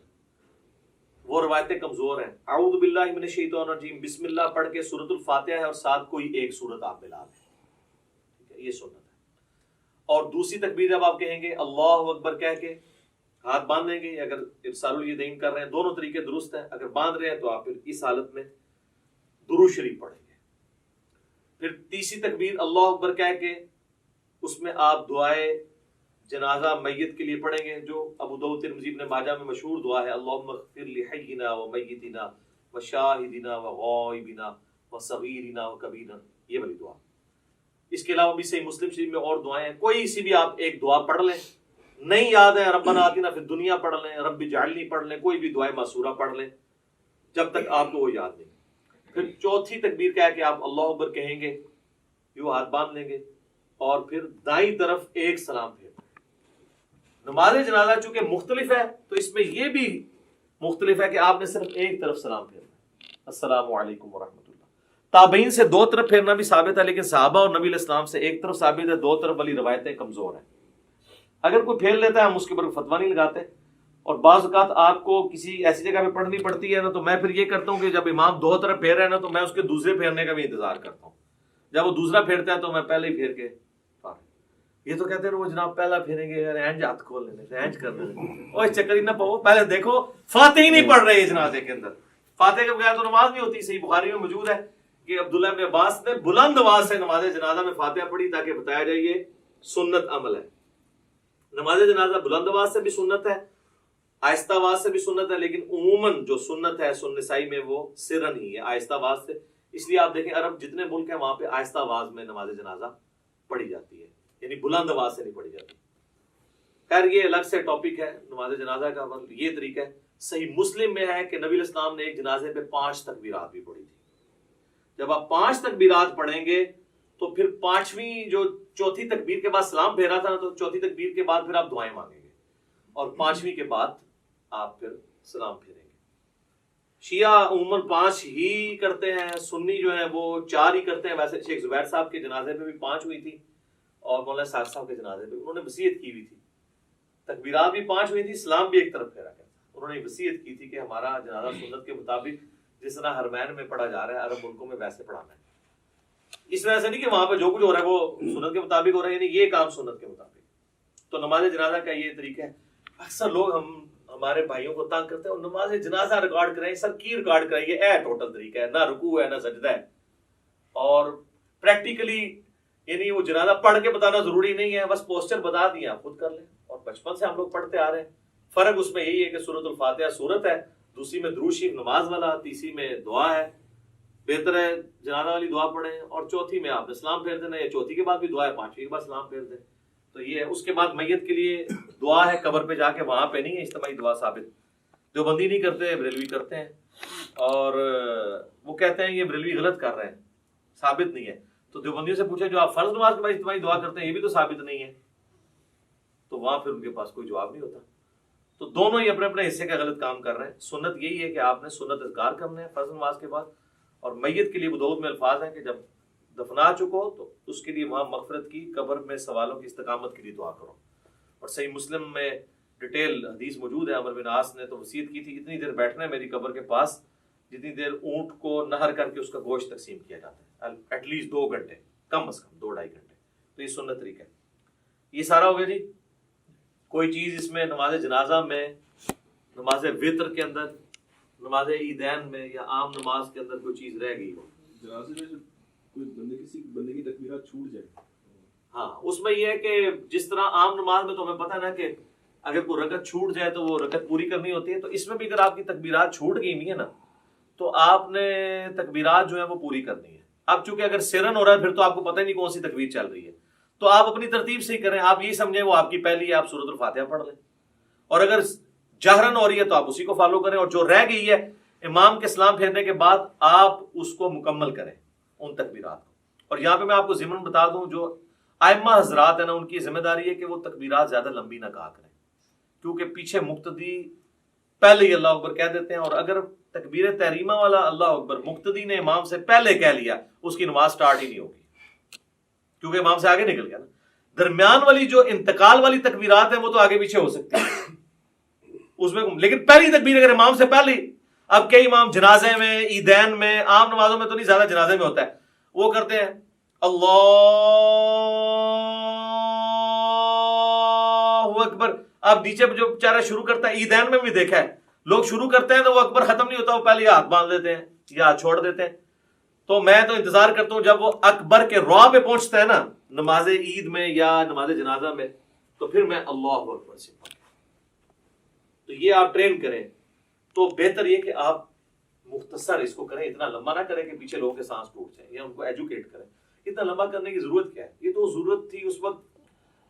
وہ روایتیں کمزور ہیں. اعوذ باللہ من الشیطان الرجیم، بسم اللہ پڑھ کے سورۃ الفاتحہ ہے اور ساتھ کوئی ایک سورت آپ ملا لیں، یہ سنت ہے. اور دوسری تکبیر جب آپ کہیں گے اللہ اکبر کہہ کے ہاتھ باندھ لیں گے، اگر ارسال الیدین کر رہے ہیں دونوں طریقے درست ہیں، اگر باندھ رہے ہیں تو آپ پھر اس حالت میں درود شریف پڑھیں گے. پھر تیسری تکبیر اللہ اکبر کہہ کے اس میں آپ دعائے جنازہ میت کے لیے پڑھیں گے، جو ابو داؤد ترمذی ابن ماجہ میں مشہور دعا ہے، اللہم اغفر لحینا ومیتنا وشاہدنا وغائبنا وصغیرنا وکبیرنا، یہ والی دعا. اس کے علاوہ بھی صحیح مسلم شریف میں اور دعائیں ہیں، کوئی سی بھی آپ ایک دعا پڑھ لیں. نہیں یاد ہے ربنا آتنا فی الدنیا پڑھ لیں، رب اجعلنی پڑھ لیں، کوئی بھی دعائے معصورہ پڑھ لیں جب تک آپ کو وہ یاد نہیں. پھر چوتھی تکبیر کہہ کے آپ اللہ اکبر کہیں گے، یوں ہاتھ باندھ لیں گے اور پھر دائیں طرف ایک سلام پھیر. نماز جنازہ چونکہ مختلف ہے تو اس میں یہ بھی مختلف ہے کہ آپ نے صرف ایک طرف سلام پھیرنا، السلام علیکم ورحمۃ اللہ. تابعین سے دو طرف پھیرنا بھی ثابت ہے، لیکن صحابہ اور نبی علیہ السلام سے ایک طرف ثابت ہے، دو طرف والی روایتیں کمزور ہیں. اگر کوئی پھیر لیتا ہے ہم اس کے اوپر فتویٰ نہیں لگاتے. اور بعض اوقات آپ کو کسی ایسی جگہ پہ پڑھنی پڑتی ہے نا، تو میں پھر یہ کرتا ہوں کہ جب امام دو طرف پھیر رہے ہیں نا تو میں اس کے دوسرے پھیرنے کا بھی انتظار کرتا ہوں. جب وہ دوسرا پھیرتا ہے تو میں پہلے ہی پھیر کے. یہ تو کہتے ہیں وہ جناب پہلا پھیریں گے، اینج ہاتھ کھول لینے، اینج کر لینے، اور اس چکر ہی نہ پاؤ. پہلے دیکھو فاتحہ ہی نہیں پڑھ رہے جنازے کے اندر، فاتحہ کے بغیر تو نماز نہیں ہوتی. صحیح بخاری میں موجود ہے کہ عبداللہ ابن عباس نے بلند آواز سے نماز جنازہ میں فاتحہ پڑھی تاکہ بتایا جائے یہ سنت عمل ہے. نماز جنازہ بلند آواز سے بھی سنت ہے، آہستہ آواز سے بھی سنت ہے، لیکن عموماً جو سنت ہے سنن نسائی میں وہ سرن ہی ہے، آہستہ آواز سے. اس لیے آپ دیکھیں عرب جتنے ملک ہیں وہاں پہ آہستہ آواز میں نماز جنازہ پڑھی جاتی ہے، یعنی بلند آواز سے نہیں پڑھی جاتی. خیر یہ الگ سے ٹاپک ہے نماز جنازہ کا. یہ طریقہ ہے. صحیح مسلم میں ہے کہ نبی علیہ السلام نے ایک جنازے پہ 5 تکبیرات بھی پڑھی تھی. جب آپ 5 تکبیرات پڑھیں گے تو پھر پانچویں جو چوتھی تکبیر کے بعد سلام پھیرا تھا نا، تو چوتھی تکبیر کے بعد پھر آپ دعائیں مانگیں گے اور پانچویں کے بعد آپ پھر سلام پھیریں گے. شیعہ عموماً 5 ہی کرتے ہیں، سنی جو ہیں وہ 4 ہی کرتے ہیں. ویسے شیخ زبیر صاحب کے جنازے پہ بھی 5 ہوئی تھی اور مولانا سعد صاحب کے جنازے پہ انہوں نے وصیت کی ہوئی تھی، تکبیرات بھی 5 ہوئی تھی، سلام بھی ایک طرف پھیرا گیا تھا. انہوں نے وصیت کی تھی کہ ہمارا جنازہ سنت کے مطابق جس طرح حرمین میں پڑھا جا رہا ہے عرب ملکوں میں ویسے پڑھانا ہے. اس وجہ سے نہیں کہ وہاں پہ جو کچھ ہو رہا ہے وہ سنت کے مطابق ہو رہا ہے، یعنی یہ کام سنت کے مطابق. تو نماز جنازہ کا یہ طریقہ ہے. اکثر لوگ ہمارے بھائیوں کو تنگ کرتے ہیں اور نماز جنازہ ریکارڈ کریں، سر کی ریکارڈ کریں، یہ ٹوٹل طریقہ ہے، نہ رکوع ہے نہ سجدہ ہے. اور پریکٹیکلی یعنی وہ جنازہ پڑھ کے بتانا ضروری نہیں ہے، بس پوسچر بتا دیا آپ خود کر لیں. اور بچپن سے ہم لوگ پڑھتے آ رہے ہیں. فرق اس میں یہی ہے کہ سورۃ الفاتحہ سورت ہے، دوسری میں درود شریف نماز والا، تیسری میں دعا ہے. بہتر ہے جنازہ والی دعا پڑھیں اور چوتھی میں آپ نے سلام پھیر دینا، یا چوتھی کے بعد بھی دعا ہے، پانچویں کے بعد سلام پھیر دیں. تو یہ ہے. اس کے بعد میت کے لیے دعا ہے قبر پہ جا کے، وہاں پہ نہیں ہے اجتماعی دعا ثابت. دیوبندی نہیں کرتے، بریلوی کرتے ہیں، اور وہ کہتے ہیں یہ بریلوی غلط کر رہے ہیں، ثابت نہیں ہے. تو دیوبندیوں سے پوچھا جو آپ فرض نماز کے بعد اجتماعی دعا کرتے ہیں یہ بھی تو ثابت نہیں ہے، تو وہاں پھر ان کے پاس کوئی جواب نہیں ہوتا. تو دونوں ہی اپنے اپنے حصے کا غلط کام کر رہے ہیں. سنت یہی ہے کہ آپ نے سنت اذکار کرنے ہیں فرض نماز کے بعد. اور میت کے لیے ابو داؤد میں الفاظ ہیں کہ جب دفنا چکو تو اس کے لیے وہاں مغفرت کی، قبر میں سوالوں کی استقامت کے لیے دعا کرو. اور صحیح مسلم میں ڈیٹیل حدیث موجود ہے، عمر بن عاص نے تو وصیت کی تھی اتنی دیر بیٹھنا ہے میری قبر کے پاس جتنی دیر اونٹ کو نہر کر کے اس کا گوشت تقسیم کیا جاتا ہے، ایٹ لیسٹ 2 گھنٹے، کم از کم 2-2.5 گھنٹے. تو یہ سنت طریقہ ہے. یہ سارا ہو گیا جی. کوئی چیز اس میں نماز جنازہ میں، نماز وطر کے اندر، نماز عیدین میں یا عام نماز کے اندر کوئی چیز رہ گئی ہو؟ جنازے میں کوئی کسی بندے کی تکبیرات چھوٹ جائے، ہاں اس میں یہ ہے کہ جس طرح عام نماز میں تو ہمیں پتہ نا کہ اگر کوئی رکعت چھوٹ جائے تو وہ رکعت پوری کرنی ہوتی ہے، تو اس میں بھی اگر آپ کی تکبیرات چھوٹ گئی ہوئی ہیں نا تو آپ نے تکبیرات جو ہیں وہ پوری کرنی ہے. اب چونکہ اگر سرن ہو رہا ہے پھر تو آپ کو پتہ ہی نہیں کون سی تکبیر چل رہی ہے، تو آپ اپنی ترتیب سے ہی کریں. آپ یہی سمجھیں وہ آپ کی پہلی ہے، آپ سورۃ الفاتحہ پڑھ لیں، اور اگر جہرن ہو رہی ہے تو آپ اسی کو فالو کریں، اور جو رہ گئی ہے امام کے سلام پھیرنے کے بعد آپ اس کو مکمل کریں ان تکبیرات کو. اور یہاں پہ میں آپ کو ضمن بتا دوں، جو ائمہ حضرات ہیں نا ان کی ذمہ داری ہے کہ وہ تکبیرات زیادہ لمبی نہ کہا کریں، کیونکہ پیچھے مقتدی پہلے ہی اللہ اکبر کہہ دیتے ہیں، اور اگر تکبیر تحریمہ والا اللہ اکبر مقتدی نے امام سے پہلے کہہ لیا اس کی نماز سٹارٹ ہی نہیں ہوگی، کیونکہ امام سے آگے نکل گیا نا. درمیان والی جو انتقال والی تکبیرات ہیں وہ تو آگے پیچھے ہو سکتی ہیں اس میں، لیکن پہلی تکبیر اگر امام سے پہلی، اب کئی امام جنازے میں، عیدین میں، عام نمازوں میں تو نہیں، زیادہ جنازے میں ہوتا ہے، وہ کرتے ہیں اللہ اکبر. اب نیچے جو بیچارہ شروع کرتا ہے، عیدین میں بھی دیکھا ہے لوگ شروع کرتے ہیں تو وہ اکبر ختم نہیں ہوتا، وہ پہلے ہاتھ باندھ دیتے ہیں یا ہاتھ چھوڑ دیتے ہیں. تو میں تو انتظار کرتا ہوں جب وہ اکبر کے رع پہ پہنچتا ہے نا نماز عید میں یا نماز جنازہ میں، تو پھر میں اللہ اکبر سے پڑھوں. تو یہ آپ ٹرین کریں تو بہتر یہ کہ آپ مختصر اس کو کریں، اتنا لمبا نہ کریں کہ پیچھے لوگوں کے سانس ٹوٹ جائیں، یا ان کو ایجوکیٹ کریں. اتنا لمبا کرنے کی ضرورت کیا ہے؟ یہ تو ضرورت تھی اس وقت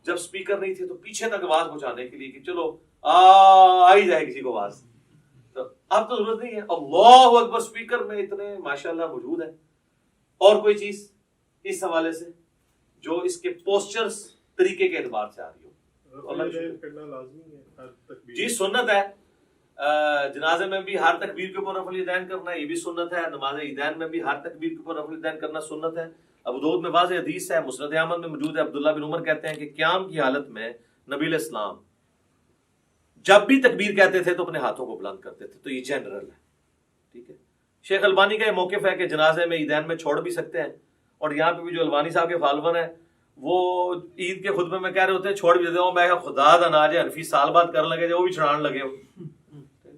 جب سپیکر نہیں تھے تو پیچھے تک آواز پہنچانے کے لیے کہ چلو آ ہی جائے کسی کو آواز. تو اب تو ضرورت نہیں ہے. اللہ اکبر سپیکر میں اتنے ماشاءاللہ موجود ہے. اور کوئی چیز اس حوالے سے جو اس کے پوسچرز طریقے کے اعتبار سے آ رہی ہو؟ جی سنت ہے. جنازے میں بھی ہر تکبیر کے اوپر رفع الیدین کرنا، یہ بھی سنت ہے. نماز عیدین میں بھی ہر تکبیر کے اوپر رفع الیدین کرنا سنت ہے. ابو داؤد میں واضح حدیث ہے، مسند احمد میں موجود ہے. عبداللہ بن عمر کہتے ہیں کہ قیام کی حالت میں نبی علیہ السلام جب بھی تکبیر کہتے تھے تو اپنے ہاتھوں کو بلند کرتے تھے. تو یہ جنرل ہے، ٹھیک ہے. شیخ البانی کا یہ موقف ہے کہ جنازے میں عیدین میں چھوڑ بھی سکتے ہیں، اور یہاں پہ بھی جو البانی صاحب کے فالوور ہیں وہ عید کے خطبے میں کہہ رہے ہوتے ہیں چھوڑ بھی دیتے ہوں. میں خدا دا ناج حنفی سال بعد کرنے لگے جو وہ بھی چھڑان لگے ہو.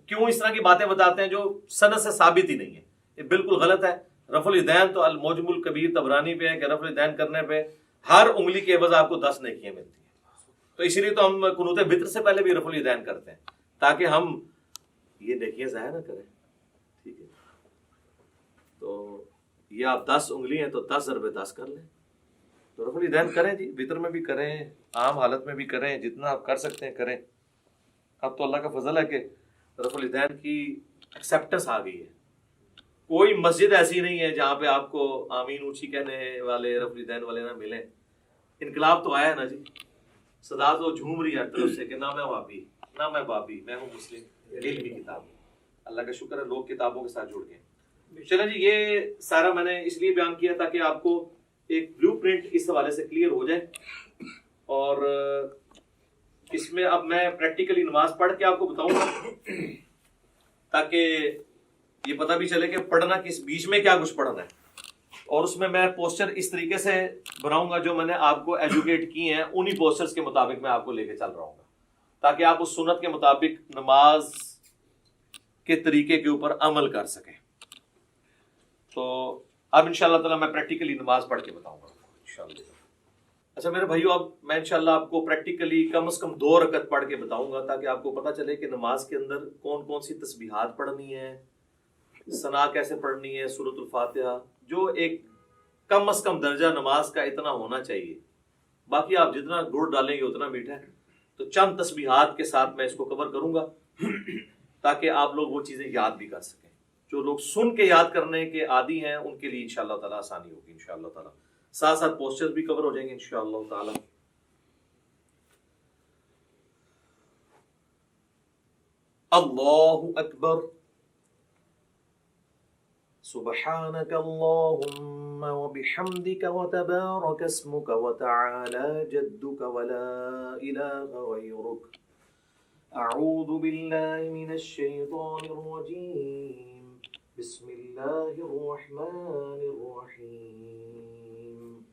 کیوں اس طرح کی باتیں بتاتے ہیں جو سند سے ثابت ہی نہیں ہے؟ یہ بالکل غلط ہے. رفع الیدین تو المعجم الکبیر طبرانی پہ ہے کہ رفع الیدین کرنے پہ ہر انگلی کے عوض آپ کو 10 نیکیاں ملتی ہیں. تو اسی لیے تو ہم قنوت وتر سے پہلے بھی رفع الیدین کرتے ہیں تاکہ ہم یہ نیکیاں ضائع نہ کریں، ٹھیک ہے. تو یہ آپ 10 انگلی ہیں تو 10 ضرب 10 کر لیں. تو رفع الیدین کریں جی، وتر میں بھی کریں، عام حالت میں بھی کریں، جتنا آپ کر سکتے ہیں کریں. اب تو اللہ کا فضل ہے کہ رفع الیدین کی ایکسیپٹنس آ گئی ہے. کوئی مسجد ایسی نہیں ہے جہاں پہ آپ کو آمین اونچی کہنے والے رفع الیدین والے نہ ملیں. انقلاب تو آیا ہے نا جی، صدا تو جھوم رہی ہے ہر طرف سے کہ نہ میں وہابی نہ میں بابی، میں ہوں مسلم، علمی کتاب. اللہ کا شکر ہے لوگ کتابوں کے ساتھ جڑ گئے. چلیں جی، یہ سارا میں نے اس لیے بیان کیا تاکہ آپ کو ایک بلو پرنٹ اس حوالے سے کلیئر ہو جائے. اور اس میں اب میں پریکٹیکلی نماز پڑھ کے آپ کو بتاؤں گا تاکہ یہ پتہ بھی چلے کہ پڑھنا کس بیچ میں کیا کچھ پڑھنا ہے. اور اس میں پوسچر اس طریقے سے بناؤں گا جو میں نے آپ کو ایجوکیٹ کی ہیں، انہی پوسچرز کے مطابق میں آپ کو لے کے چل رہا ہوں گا تاکہ آپ اس سنت کے مطابق نماز کے طریقے کے اوپر عمل کر سکیں. تو اب انشاءاللہ تعالیٰ میں پریکٹیکلی نماز پڑھ کے بتاؤں گا انشاءاللہ. اچھا میرے بھائیو، اب میں انشاءاللہ آپ کو پریکٹیکلی کم از کم 2 رکعت پڑھ کے بتاؤں گا تاکہ آپ کو پتہ چلے کہ نماز کے اندر کون کون سی تسبیحات پڑھنی ہے، ثنا کیسے پڑھنی ہے، سورۃ الفاتحہ، جو ایک کم از کم درجہ نماز کا اتنا ہونا چاہیے. باقی آپ جتنا گڑ ڈالیں گے اتنا میٹھا ہے. تو چند تسبیحات کے ساتھ میں اس کو کور کروں گا تاکہ آپ لوگ وہ چیزیں یاد بھی کر سکیں. جو لوگ سن کے یاد کرنے کے عادی ہیں ان کے لیے انشاءاللہ تعالیٰ آسانی ہوگی انشاءاللہ تعالیٰ. ساتھ ساتھ پوسچر بھی کور ہو جائیں گے انشاءاللہ تعالیٰ. اللہ اکبر. سبحانك اللهم وبحمدك وتبارك اسمك وتعالى جدك ولا إله غيرك. أعوذ بالله من الشيطان الرجيم. بسم الله الرحمن الرحيم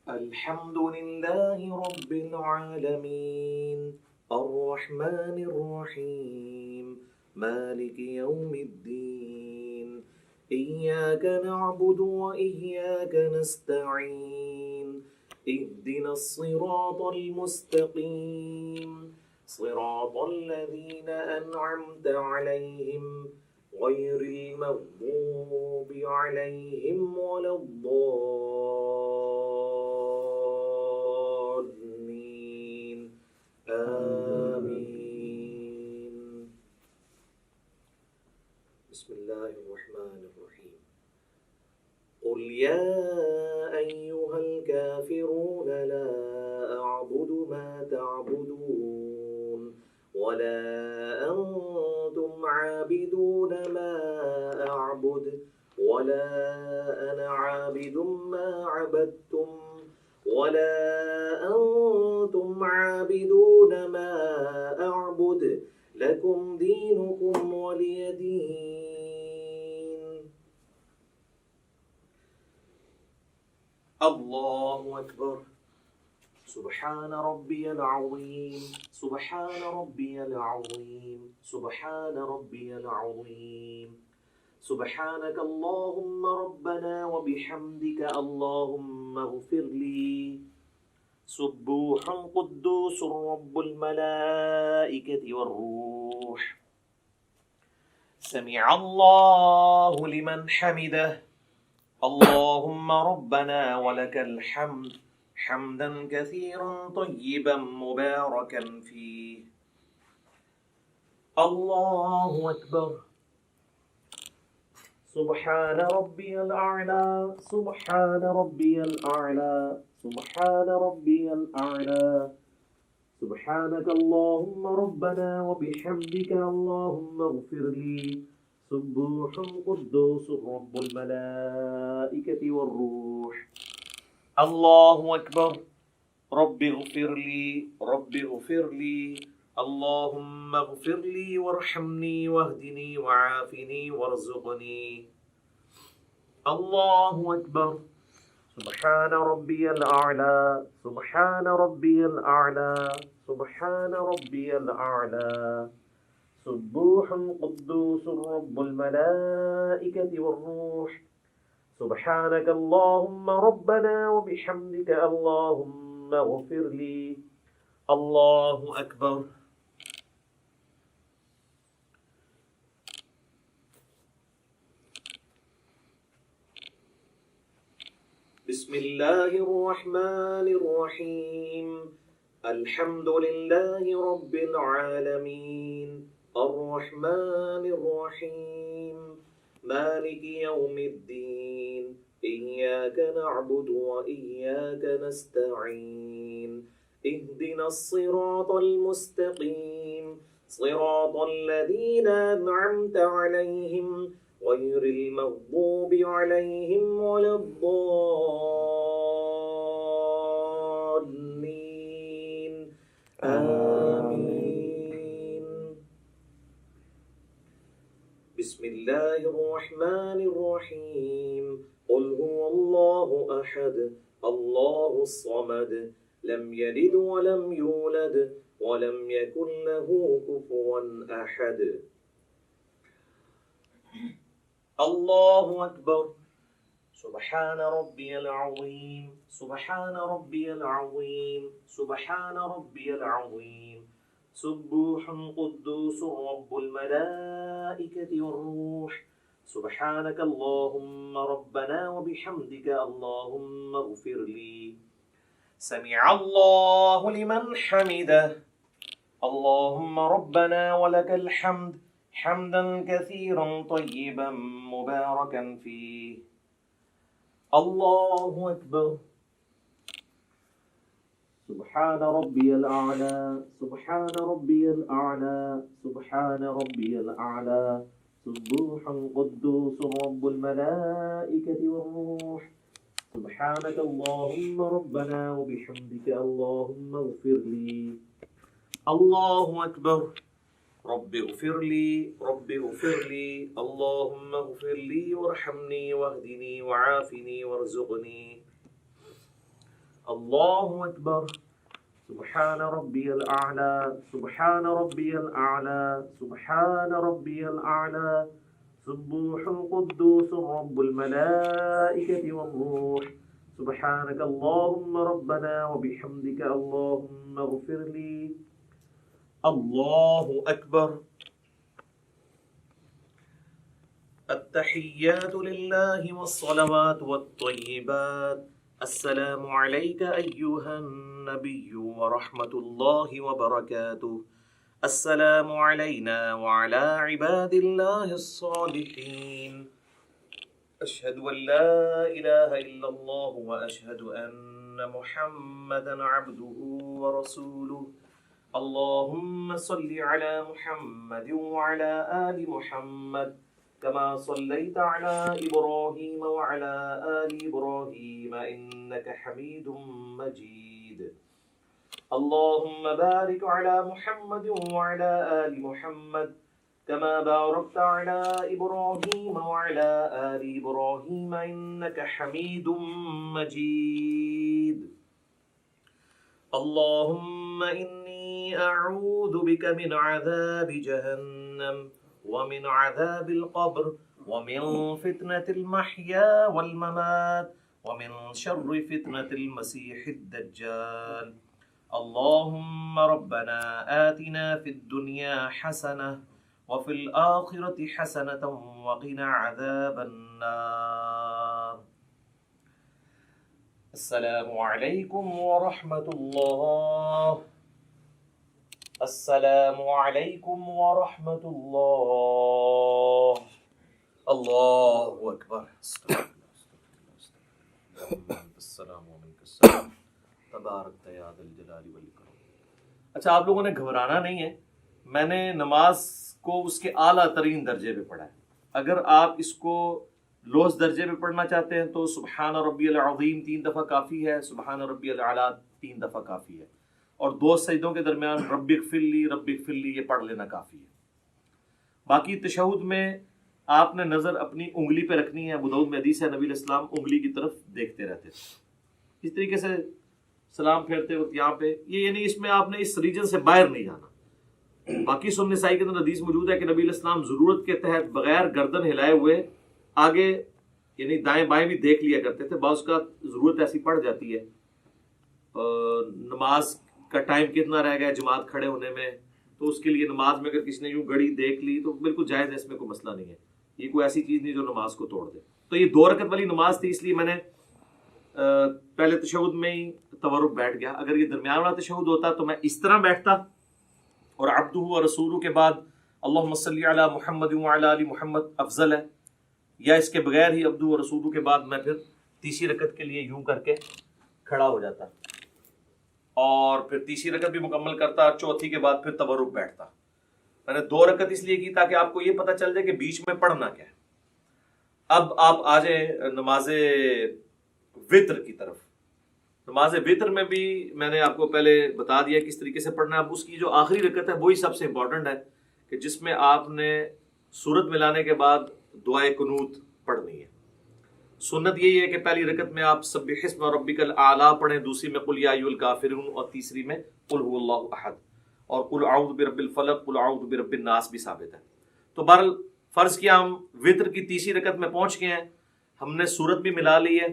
الحمد لله رب العالمين الرحمن الرحيم مالك يوم الدين إياك نعبد وإياك نستعين اهدنا الصراط المستقيم صراط الذين أنعمت عليهم غير المغضوب عليهم ولا الضالين آمين بسم الله الرحمن الرحيم قل يا أيها الكافرون لا أعبد ما تعبدون ولا أنتم عابدون ما أعبد ولا أنا عابد ما عبدتم ولا أنتم عابدون ما أعبد لكم دينكم ولي دين الله أكبر سبحان ربي العظيم سبحان ربي العظيم سبحان ربي العظيم سبحانك اللهم ربنا وبحمدك اللهم اغفر لي سبوح قدوس رب الملائكة والروح سمع الله لمن حمده اللهم ربنا ولك الحمد حمدا كثيرا طيبا مباركا فيه الله أكبر سبحان ربي الأعلى سبحان ربي الأعلى سبحان ربي الأعلى سبحانك اللهم ربنا وبحمدك اللهم اغفر لي سبوح قدوس رب الملائكة والروح الله أكبر رب اغفر لي رب اغفر لي اللهم اغفر لي وارحمني واهدني وعافني وارزقني الله أكبر سبحان ربي الأعلى سبحان ربي الأعلى سبحان ربي الأعلى سبوح قدوس رب الملائكة والروح سبحانك اللهم ربنا وبحمدك اللهم اغفر لي الله أكبر بسم الله الرحمن الرحيم الحمد لله رب العالمين الرحمن الرحيم مالك يوم الدين إياك نعبد وإياك نستعين اهدنا الصراط المستقيم صراط الذين أنعمت عليهم غير المغضوب عليهم ولا الضالين آمين بسم الله الرحمن الرحيم قل هو الله أحد الله الصمد لم يلد ولم يولد ولم يكن له كفوا أحد الله أكبر سبحان ربي العظيم سبحان ربي العظيم سبحان ربي العظيم سبوح قدوس رب الملائكة والروح سبحانك اللهم ربنا وبحمدك اللهم اغفر لي سمع الله لمن حمده اللهم ربنا ولك الحمد حمدا كثيرا طيبا مباركا فيه الله أكبر سبحان ربي الأعلى سبحان ربي الأعلى سبحان ربي الأعلى سبوح قدوس رب الملائكة والروح سبحانك اللهم ربنا وبحمدك اللهم اغفر لي الله أكبر رب اغفر لي اللهم اغفر لي وارحمني واهدني وعافني وارزقني. الله أكبر. سبحان ربي الأعلى سبحان ربي الأعلى سبحان ربي الأعلى سبوح القدوس رب الملائكة والروح. سبحانك اللهم ربنا وبحمدك اللهم اغفر لي. الله أكبر. التحيات لله والصلوات والطيبات. السلام عليك أيها النبي ورحمة الله وبركاته. السلام علينا وعلى عباد الله الصالحين. أشهد أن لا إله إلا الله وأشهد أن محمدا عبده ورسوله. اللهم صل على محمد وعلى آل محمد كما صليت على إبراهيم وعلى آل إبراهيم إنك حميد مجيد. اللهم بارك على محمد وعلى آل محمد كما باركت على إبراهيم وعلى آل إبراهيم إنك حميد مجيد. اللهم إني أعوذ بك من عذاب جهنم ومن عذاب القبر ومن فتنة المحيا والممات ومن شر فتنة المسيح الدجال. اللهم ربنا آتنا في الدنيا حسنة وفي الآخرة حسنة وقنا عذاب النار. السلام علیکم ورحمۃ اللہ. السلام علیکم ورحمۃ اللہ. اللہ اکبر. السلام علیکم تبارک یا ذی الجلال والاکرام. اچھا، آپ لوگوں نے گھبرانا نہیں ہے. میں نے نماز کو اس کے اعلیٰ ترین درجے پہ پڑھا ہے. اگر آپ اس کو لوز درجے پہ پڑھنا چاہتے ہیں تو سبحان ربی العظیم 3 دفعہ کافی ہے، سبحان ربی الاعلیٰ 3 دفعہ کافی ہے، اور 2 سجدوں کے درمیان رب اغفر لی یہ پڑھ لینا کافی ہے. باقی تشہد میں آپ نے نظر اپنی انگلی پہ رکھنی ہے. ابو داؤد میں حدیث ہے نبی علیہ السلام انگلی کی طرف دیکھتے رہتے تھے. اس طریقے سے سلام پھیرتے وقت یہاں پہ یہ یعنی اس میں آپ نے اس ریجن سے باہر نہیں جانا. باقی سنن نسائی کے اندر حدیث موجود ہے کہ نبی علیہ السلام ضرورت کے تحت بغیر گردن ہلائے ہوئے آگے یعنی دائیں بائیں بھی دیکھ لیا کرتے تھے. بعض کا ضرورت ایسی پڑ جاتی ہے، نماز کا ٹائم کتنا رہ گیا جماعت کھڑے ہونے میں، تو اس کے لیے نماز میں اگر کسی نے یوں گھڑی دیکھ لی تو بالکل جائز ہے، اس میں کوئی مسئلہ نہیں ہے. یہ کوئی ایسی چیز نہیں جو نماز کو توڑ دے. تو یہ 2 رکعت والی نماز تھی، اس لیے میں نے پہلے تشہد میں ہی تورک بیٹھ گیا. اگر یہ درمیان والا تشہد ہوتا تو میں اس طرح بیٹھتا اور عبدہ و رسولہ کے بعد اللہم صلی علی محمد وعلی آل محمد افضل ہے، یا اس کے بغیر ہی عبدہ و رسولہ کے بعد میں پھر تیسری رکعت کے لیے یوں کر کے کھڑا ہو جاتا اور پھر تیسری رکعت بھی مکمل کرتا، چوتھی کے بعد پھر تورک بیٹھتا. میں نے 2 رکعت اس لیے کی تاکہ آپ کو یہ پتہ چل جائے کہ بیچ میں پڑھنا کیا ہے. اب آپ آ جائیں نماز وطر کی طرف. نماز وطر میں بھی میں نے آپ کو پہلے بتا دیا کس طریقے سے پڑھنا ہے. اب اس کی جو آخری رکعت ہے وہی سب سے امپورٹنٹ ہے کہ جس میں آپ نے سورت ملانے کے بعد دعائے قنوت پڑھنی ہے. سنت یہی ہے کہ پہلی رکعت میں آپ سبح اسم ربک الاعلیٰ پڑھیں، دوسری میں قل یا ایھا الکافرون، اور تیسری میں قل ھو اللہ احد، اور قل اعوذ برب الفلق قل اعوذ برب الناس بھی ثابت ہے. تو بہرحال فرض کیا ہم وطر کی تیسری رکعت میں پہنچ گئے ہیں، ہم نے سورت بھی ملا لی ہے.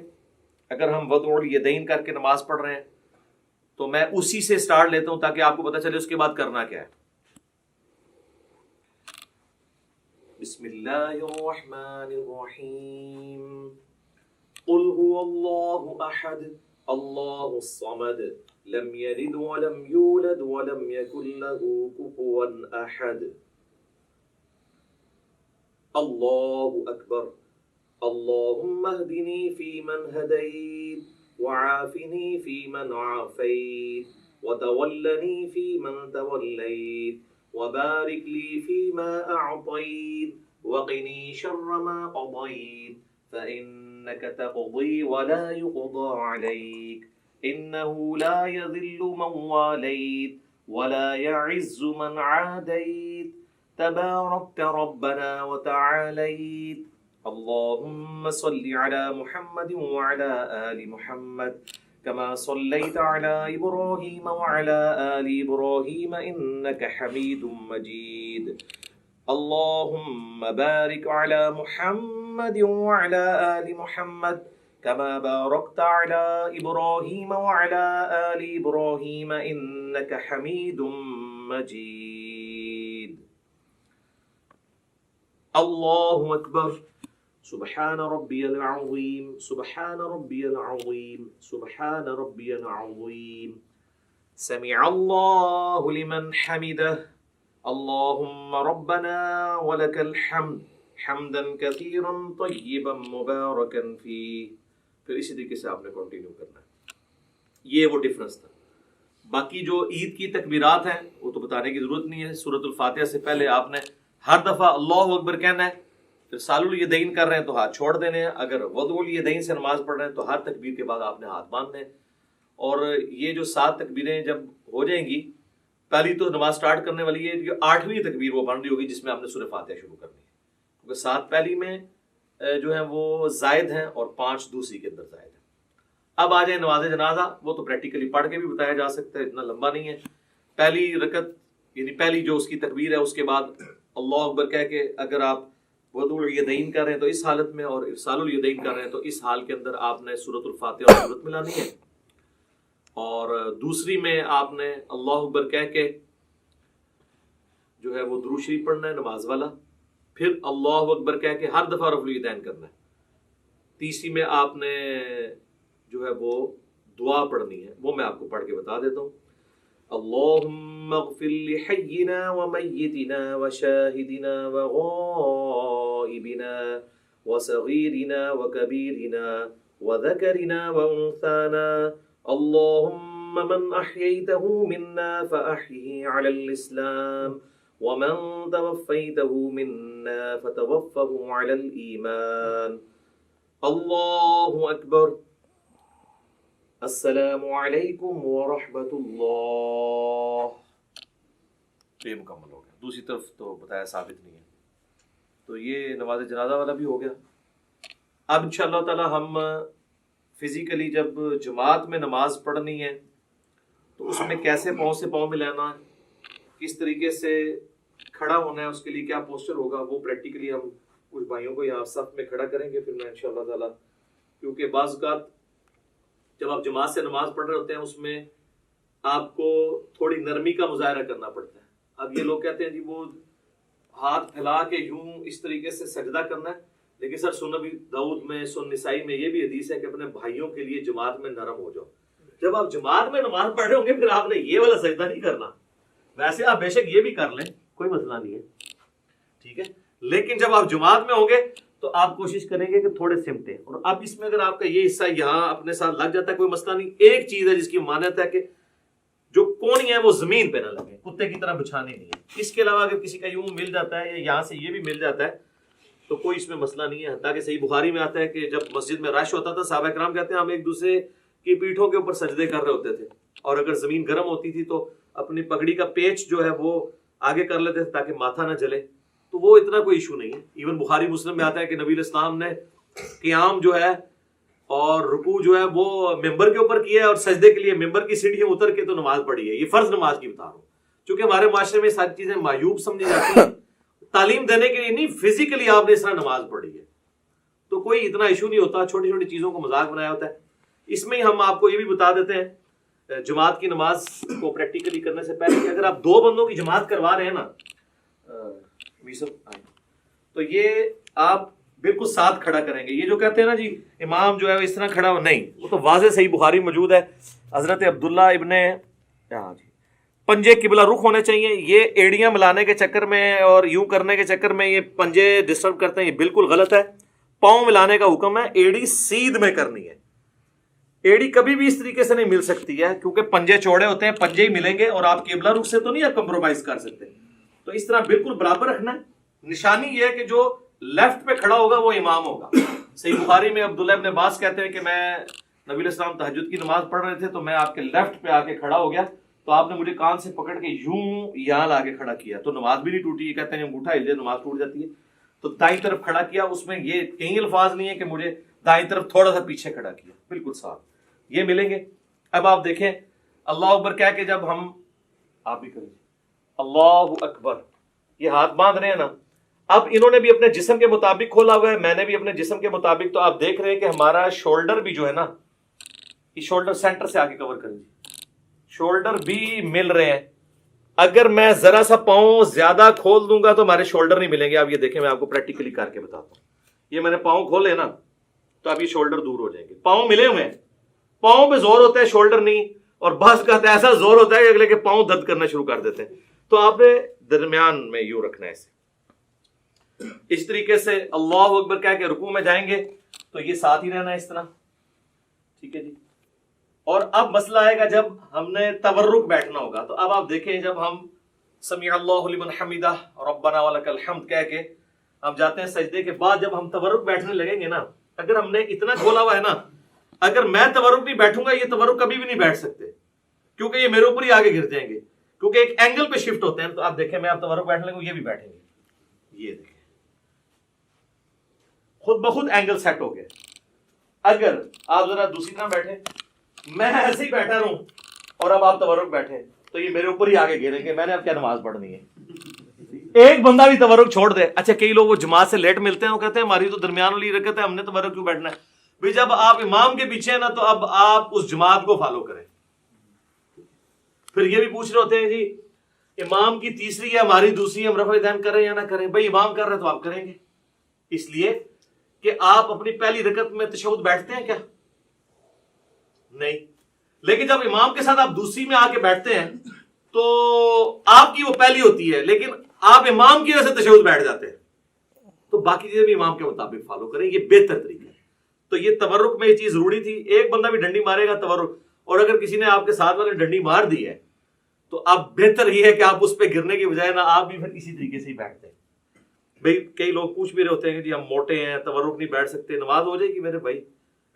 اگر ہم وضع الیدین کر کے نماز پڑھ رہے ہیں تو میں اسی سے سٹارٹ لیتا ہوں تاکہ آپ کو پتہ چلے اس کے بعد کرنا کیا ہے. بسم اللہ الرحمن الرحیم. قل هو اللہ احد اللہ الصمد لم یلد ولم یولد ولم یکن له کفوا احد. اللہ اکبر. اللهم اهدني فيمن هديت وعافني فيمن عافيت وتولني فيمن توليت وبارك لي فيما أعطيت وقني شر ما قضيت فإنك تقضي ولا يقضى عليك إنه لا يذل من واليت ولا يعز من عاديت تباركت ربنا وتعاليت. اللهم صل على محمد وعلى آل محمد كما صليت على إبراهيم وعلى آل إبراهيم إنك حميد مجيد. اللهم بارك على محمد وعلى آل محمد كما باركت على إبراهيم وعلى آل إبراهيم إنك حميد مجيد. الله أكبر. سبحان ربي العظيم سبحان ربي العظيم سبحان ربي العظيم. سمع الله لمن حمده. اللهم ربنا ولك الحمد حمدا كثيرا طيبا مباركا فيه. پھر اسی طریقے سے آپ نے کنٹینیو کرنا ہے. یہ وہ ڈفرنس تھا. باقی جو عید کی تکبیرات ہیں وہ تو بتانے کی ضرورت نہیں ہے. سورۃ الفاتحہ سے پہلے آپ نے ہر دفعہ اللہ اکبر کہنا ہے. پھر سال الیدین کر رہے ہیں تو ہاتھ چھوڑ دینے ہیں. اگر وضع الیدین سے نماز پڑھ رہے ہیں تو ہر تکبیر کے بعد آپ نے ہاتھ باندھنے ہیں. اور یہ جو 7 تکبیریں جب ہو جائیں گی، پہلی تو نماز سٹارٹ کرنے والی ہے، جو 8ویں تکبیر وہ بن رہی ہوگی جس میں آپ نے سورہ فاتحہ شروع کرنی ہے، کیونکہ 7 پہلی میں جو ہیں وہ زائد ہیں اور 5 دوسری کے اندر زائد ہیں. اب آ جائیں نماز جنازہ. وہ تو پریکٹیکلی پڑھ کے بھی بتایا جا سکتا ہے، اتنا لمبا نہیں ہے. پہلی رکعت یعنی پہلی جو اس کی تکبیر ہے اس کے بعد اللہ اکبر کہہ کے اگر آپ وضع الیدین کر رہے ہیں تو اس حالت میں، اور ارسال الیدین کر رہے ہیں تو اس حال کے اندر آپ نے سورۃ الفاتحہ اور سورت ملانی ہے. اور دوسری میں آپ نے اللہ اکبر کہہ کے جو ہے وہ درود شریف پڑھنا ہے نماز والا. پھر اللہ اکبر کہہ کے ہر دفعہ رفع الیدین کرنا ہے. تیسری میں آپ نے جو ہے وہ دعا پڑھنی ہے، وہ میں آپ کو پڑھ کے بتا دیتا ہوں. اللہم اغفر لحینا ومیتنا وشاہدنا وغائبنا وصغیرنا وکبیرنا وذکرنا وانثانا. اللہم من احییتہ منا فاحیہ علی الاسلام ومن توفیتہ منا فتوفہ علی الایمان. اللہ اکبر. السلام علیکم ورحمۃ اللہ. یہ مکمل ہو گیا. دوسری طرف تو بتایا ثابت نہیں ہے. تو یہ نماز جنازہ والا بھی ہو گیا. اب انشاءاللہ تعالی ہم فزیکلی جب جماعت میں نماز پڑھنی ہے تو اس میں کیسے پاؤں سے پاؤں ملانا ہے، کس طریقے سے کھڑا ہونا ہے، اس کے لیے کیا پوسچر ہوگا، وہ پریکٹیکلی ہم کچھ بھائیوں کو یہاں صف میں کھڑا کریں گے. پھر میں انشاءاللہ تعالی، کیونکہ بعض اوقات جب آپ جماعت سے نماز پڑھ رہے ہوتے ہیں اس میں آپ کو تھوڑی نرمی کا مظاہرہ کرنا پڑتا ہے. اب یہ لوگ کہتے ہیں جی وہ ہاتھ پھیلا کے یوں اس طریقے سے سجدہ کرنا ہے، لیکن سر سنن ابی داؤد میں، سنن نسائی میں یہ بھی حدیث ہے کہ اپنے بھائیوں کے لیے جماعت میں نرم ہو جاؤ. جب آپ جماعت میں نماز پڑھ رہے ہوں گے پھر آپ نے یہ والا سجدہ نہیں کرنا. ویسے آپ بے شک یہ بھی کر لیں، کوئی مسئلہ نہیں ہے، ٹھیک ہے، لیکن جب آپ جماعت میں ہوں گے تو آپ کوشش کریں گے کہ تھوڑے سمٹیں. اور اب اس میں اگر آپ کا یہ حصہ یہاں اپنے ساتھ لگ جاتا ہے کوئی مسئلہ نہیں. ایک چیز ہے جس کی مانت ہے کہ جو کونی ہے وہ زمین پہ نہ لگے، کتے کی طرح بچھانی نہیں ہے. اس کے علاوہ اگر کسی کا یوں مل جاتا ہے یا یہاں سے یہ بھی مل جاتا ہے تو کوئی اس میں مسئلہ نہیں ہے. حتیٰ کہ صحیح بخاری میں آتا ہے کہ جب مسجد میں رش ہوتا تھا صحابہ کرام کہتے ہیں ہم ایک دوسرے کی پیٹھوں کے اوپر سجدے کر رہے ہوتے تھے، اور اگر زمین گرم ہوتی تھی تو اپنی پگڑی کا پیچ جو ہے وہ آگے کر لیتے تھے تاکہ ماتھا نہ جلے. تو وہ اتنا کوئی ایشو نہیں ہے. ایون بخاری مسلم میں آتا ہے کہ نبی علیہ السلام نے قیام جو ہے اور رکوع جو ہے وہ ممبر کے اوپر کیا ہے، اور سجدے کے لیے ممبر کی سیڑھیاں اتر کے تو نماز پڑھی ہے. یہ فرض نماز کی بتا رہا ہوں، چونکہ ہمارے معاشرے میں ساری چیزیں معیوب سمجھی جاتی ہیں. تعلیم دینے کے لیے نہیں، فزیکلی آپ نے اس طرح نماز پڑھی ہے تو کوئی اتنا ایشو نہیں ہوتا. چھوٹی چھوٹی چیزوں کو مذاق بنایا ہوتا ہے. اس میں ہی ہم آپ کو یہ بھی بتا دیتے ہیں جماعت کی نماز کو پریکٹیکلی کرنے سے پہلے کہ اگر آپ 2 بندوں کی جماعت کروا رہے ہیں نا تو یہ آپ بالکل ساتھ کھڑا کریں گے. یہ جو کہتے ہیں نا جی امام جو ہے اس طرح کھڑا ہو، نہیں، وہ تو واضح صحیح بخاری موجود ہے. حضرت عبداللہ ابن پنجے قبلہ رخ ہونے چاہیے. یہ ایڑیاں ملانے کے چکر میں اور یوں کرنے کے چکر میں یہ پنجے ڈسٹرب کرتے ہیں، یہ بالکل غلط ہے. پاؤں ملانے کا حکم ہے، ایڑی سیدھ میں کرنی ہے. ایڑی کبھی بھی اس طریقے سے نہیں مل سکتی ہے کیونکہ پنجے چوڑے ہوتے ہیں، پنجے ہی ملیں گے اور آپ قبلہ رخ سے تو نہیں آپ کمپرومائز کر سکتے. تو اس طرح بالکل برابر رکھنا ہے. نشانی یہ ہے کہ جو لیفٹ پہ کھڑا ہوگا وہ امام ہوگا. صحیح بخاری میں عبداللہ ابن عباس کہتے ہیں کہ میں نبی علیہ السلام تہجد کی نماز پڑھ رہے تھے تو میں آپ کے لیفٹ پہ آ کے کھڑا ہو گیا تو آپ نے مجھے کان سے پکڑ کے یوں یہاں لا کے کھڑا کیا تو نماز بھی نہیں ٹوٹی. یہ کہتے ہیں انگوٹھا ہل جائے نماز ٹوٹ جاتی ہے. تو دائیں طرف کھڑا کیا, اس میں یہ کئی الفاظ نہیں ہے کہ مجھے دائیں طرف تھوڑا سا پیچھے کھڑا کیا, بالکل صاف. یہ ملیں گے. اب آپ دیکھیں اللہ اکبر کیا کہ جب ہم, آپ بھی کریں اللہ اکبر, یہ ہاتھ باندھ رہے ہیں نا, اب انہوں نے بھی اپنے جسم کے مطابق کھولا ہوا ہے, میں نے بھی اپنے جسم کے مطابق. تو آپ دیکھ رہے ہیں کہ ہمارا شولڈر بھی جو ہے نا, یہ شولڈر سینٹر سے آگے کور کریں, شولڈر بھی مل رہے ہیں. اگر میں ذرا سا پاؤں زیادہ کھول دوں گا تو ہمارے شولڈر نہیں ملیں گے. آپ یہ دیکھیں میں آپ کو پریکٹیکلی کر کے بتاتا ہوں. یہ میں نے پاؤں کھولے نا تو اب یہ شولڈر دور ہو جائیں گے. پاؤں ملے ہوئے ہیں, پاؤں پہ زور ہوتا ہے شولڈر نہیں, اور بعض کا ایسا زور ہوتا ہے کہ اگلے کے پاؤں درد کرنا شروع کر دیتے ہیں. تو آپ نے درمیان میں یوں رکھنا ہے اسے. اس طریقے سے اللہ اکبر کہہ کے رکوع میں جائیں گے تو یہ ساتھ ہی رہنا ہے اس طرح, ٹھیک ہے جی. اور اب مسئلہ آئے گا جب ہم نے تورک بیٹھنا ہوگا. تو اب آپ دیکھیں جب ہم سمیع اللہ لمن حمدہ ربنا ولک الحمد کہہ کے ہم جاتے ہیں سجدے کے بعد, جب ہم تورک بیٹھنے لگیں گے نا, اگر ہم نے اتنا کھولا ہوا ہے نا, اگر میں تورک نہیں بیٹھوں گا یہ تورک کبھی بھی نہیں بیٹھ سکتے, کیونکہ یہ میرے اوپر ہی آگے گر جائیں گے, کیونکہ ایک اینگل پہ شفٹ ہوتے ہیں. تو آپ دیکھیں میں آپ تورک بیٹھنے لگوں یہ بھی بیٹھیں گے, یہ دیکھیں خود بخود اینگل سیٹ ہو گئے. اگر آپ ذرا دوسری طرح بیٹھیں, میں ایسے ہی بیٹھا رہوں اور اب آپ تورک بیٹھیں تو یہ میرے اوپر ہی آگے گریں گے. میں نے اب کیا نماز پڑھنی ہے؟ ایک بندہ بھی تورک چھوڑ دے. اچھا کئی لوگ وہ جماعت سے لیٹ ملتے ہیں, وہ کہتے ہیں ہماری تو درمیان والی رکعت ہے, ہم نے تورک کیوں بیٹھنا ہے؟ بھئی جب آپ امام کے پیچھے ہیں نا تو اب آپ اس جماعت کو فالو کریں. پھر یہ بھی پوچھ رہے ہوتے ہیں جی امام کی تیسری ہے ہماری دوسری, ہم رفع دین کریں یا نہ کریں؟ بھئی امام کر رہے تو آپ کریں گے, اس لیے کہ آپ اپنی پہلی رکعت میں تشہد بیٹھتے ہیں کیا؟ نہیں. لیکن جب امام کے ساتھ آپ دوسری میں آ کے بیٹھتے ہیں تو آپ کی وہ پہلی ہوتی ہے, لیکن آپ امام کی وجہ سے تشہد بیٹھ جاتے ہیں. تو باقی چیزیں بھی امام کے مطابق فالو کریں, یہ بہتر طریقہ ہے. تو یہ تورک میں یہ چیز ضروری تھی. ایک بندہ بھی ڈنڈی مارے گا تورک, اور اگر کسی نے آپ کے ساتھ والے ڈنڈی مار دی ہے تو اب بہتر یہ ہے کہ آپ اس پہ گرنے کی بجائے نا آپ بھی پھر اسی طریقے سے ہی بیٹھتے ہیں. بھئی کئی لوگ پوچھ بھی رہے ہوتے ہیں کہ جی ہم موٹے ہیں تورک نہیں بیٹھ سکتے, نماز ہو جائے گی میرے بھائی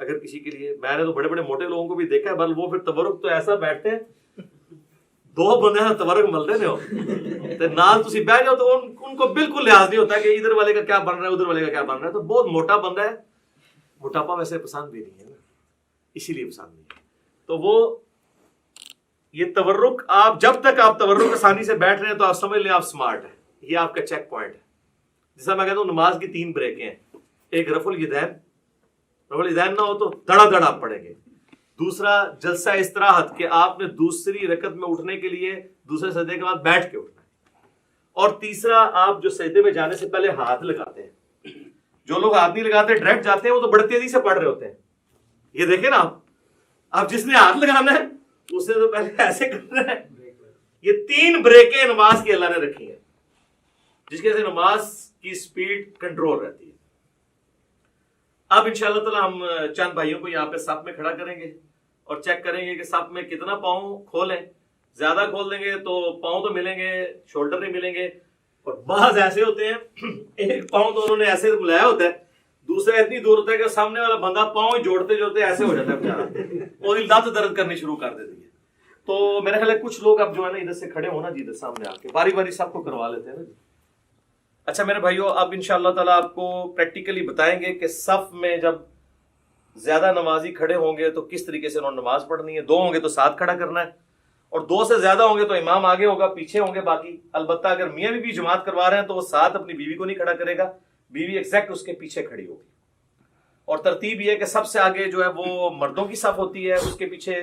اگر کسی کے لیے. میں نے تو بڑے بڑے موٹے لوگوں کو بھی دیکھا ہے, بل وہ پھر تورک تو ایسا بیٹھتے ہیں, دو بندے نا تورک ملتے نے ہو نال تسی بیٹھ جاؤ تو ان کو بالکل لحاظ نہیں ہوتا کہ ادھر والے کا کیا بن رہا ہے ادھر والے کا کیا بن رہا ہے. تو بہت موٹا بندہ ہے, موٹاپا ویسے پسند بھی نہیں ہے نا, اسی لیے پسند نہیں ہے. تو وہ یہ تورک, آپ جب تک آپ تورک آسانی سے بیٹھ رہے ہیں تو آپ سمجھ لیں آپ سمارٹ ہیں. یہ آپ کا چیک پوائنٹ ہے. جیسا میں کہتا ہوں نماز کی 3 بریکیں ہیں. ایک رفع الیدین, رفع الیدین نہ ہو تو دڑا دڑ آپ پڑھیں گے. دوسرا جلسہ استراحت, کہ آپ نے دوسری رکعت میں اٹھنے کے لیے دوسرے سجدے کے بعد بیٹھ کے اٹھنا ہے. اور تیسرا آپ جو سجدے میں جانے سے پہلے ہاتھ لگاتے ہیں. جو لوگ ہاتھ نہیں لگاتے ڈائریکٹ جاتے ہیں وہ تو بڑی تیزی سے پڑھ رہے ہوتے ہیں. یہ دیکھیں نا آپ جس نے ہاتھ لگانا ہے اس نے تو پہلے ایسے کرنا ہے. یہ 3 بریکیں نماز کی اللہ نے رکھی ہیں جس کی وجہ سے نماز کی سپیڈ کنٹرول رہتی ہے. اب انشاءاللہ تعالی ہم چند بھائیوں کو یہاں پہ صف میں کھڑا کریں گے اور چیک کریں گے کہ صف میں کتنا پاؤں کھولیں. زیادہ کھول دیں گے تو پاؤں تو ملیں گے, شولڈر نہیں ملیں گے. اور بعض ایسے ہوتے ہیں ایک پاؤں تو انہوں نے ایسے ملایا ہوتا ہے, دوسرا اتنی دور ہوتا ہے کہ سامنے والا بندہ پاؤں جوڑتے جوڑتے ایسے ہو جاتا ہے بیچارہ, اور لت درد کرنی شروع کر دیتی ہے. تو میرا خیال ہے کچھ لوگ اب جو ہے نا ادھر سے کھڑے ہونا جی, ادھر سامنے آ کے باری باری سب کو کروا لیتے ہیں نا جی. اچھا میرے بھائیو, اب انشاءاللہ تعالیٰ آپ کو پریکٹیکلی بتائیں گے کہ صف میں جب زیادہ نمازی کھڑے ہوں گے تو کس طریقے سے انہوں نے نماز پڑھنی ہے. 2 ہوں گے تو ساتھ کھڑا کرنا ہے, اور 2 سے زیادہ ہوں گے تو امام آگے ہوگا, پیچھے ہوں گے باقی. البتہ اگر میاں بیوی جماعت کروا رہے ہیں تو وہ ساتھ اپنی بیوی کو نہیں کھڑا کرے گا, بیوی ایگزیکٹ اس کے پیچھے کھڑی ہوگی. اور ترتیب یہ ہے کہ سب سے آگے جو ہے وہ مردوں کی صف ہوتی ہے, اس کے پیچھے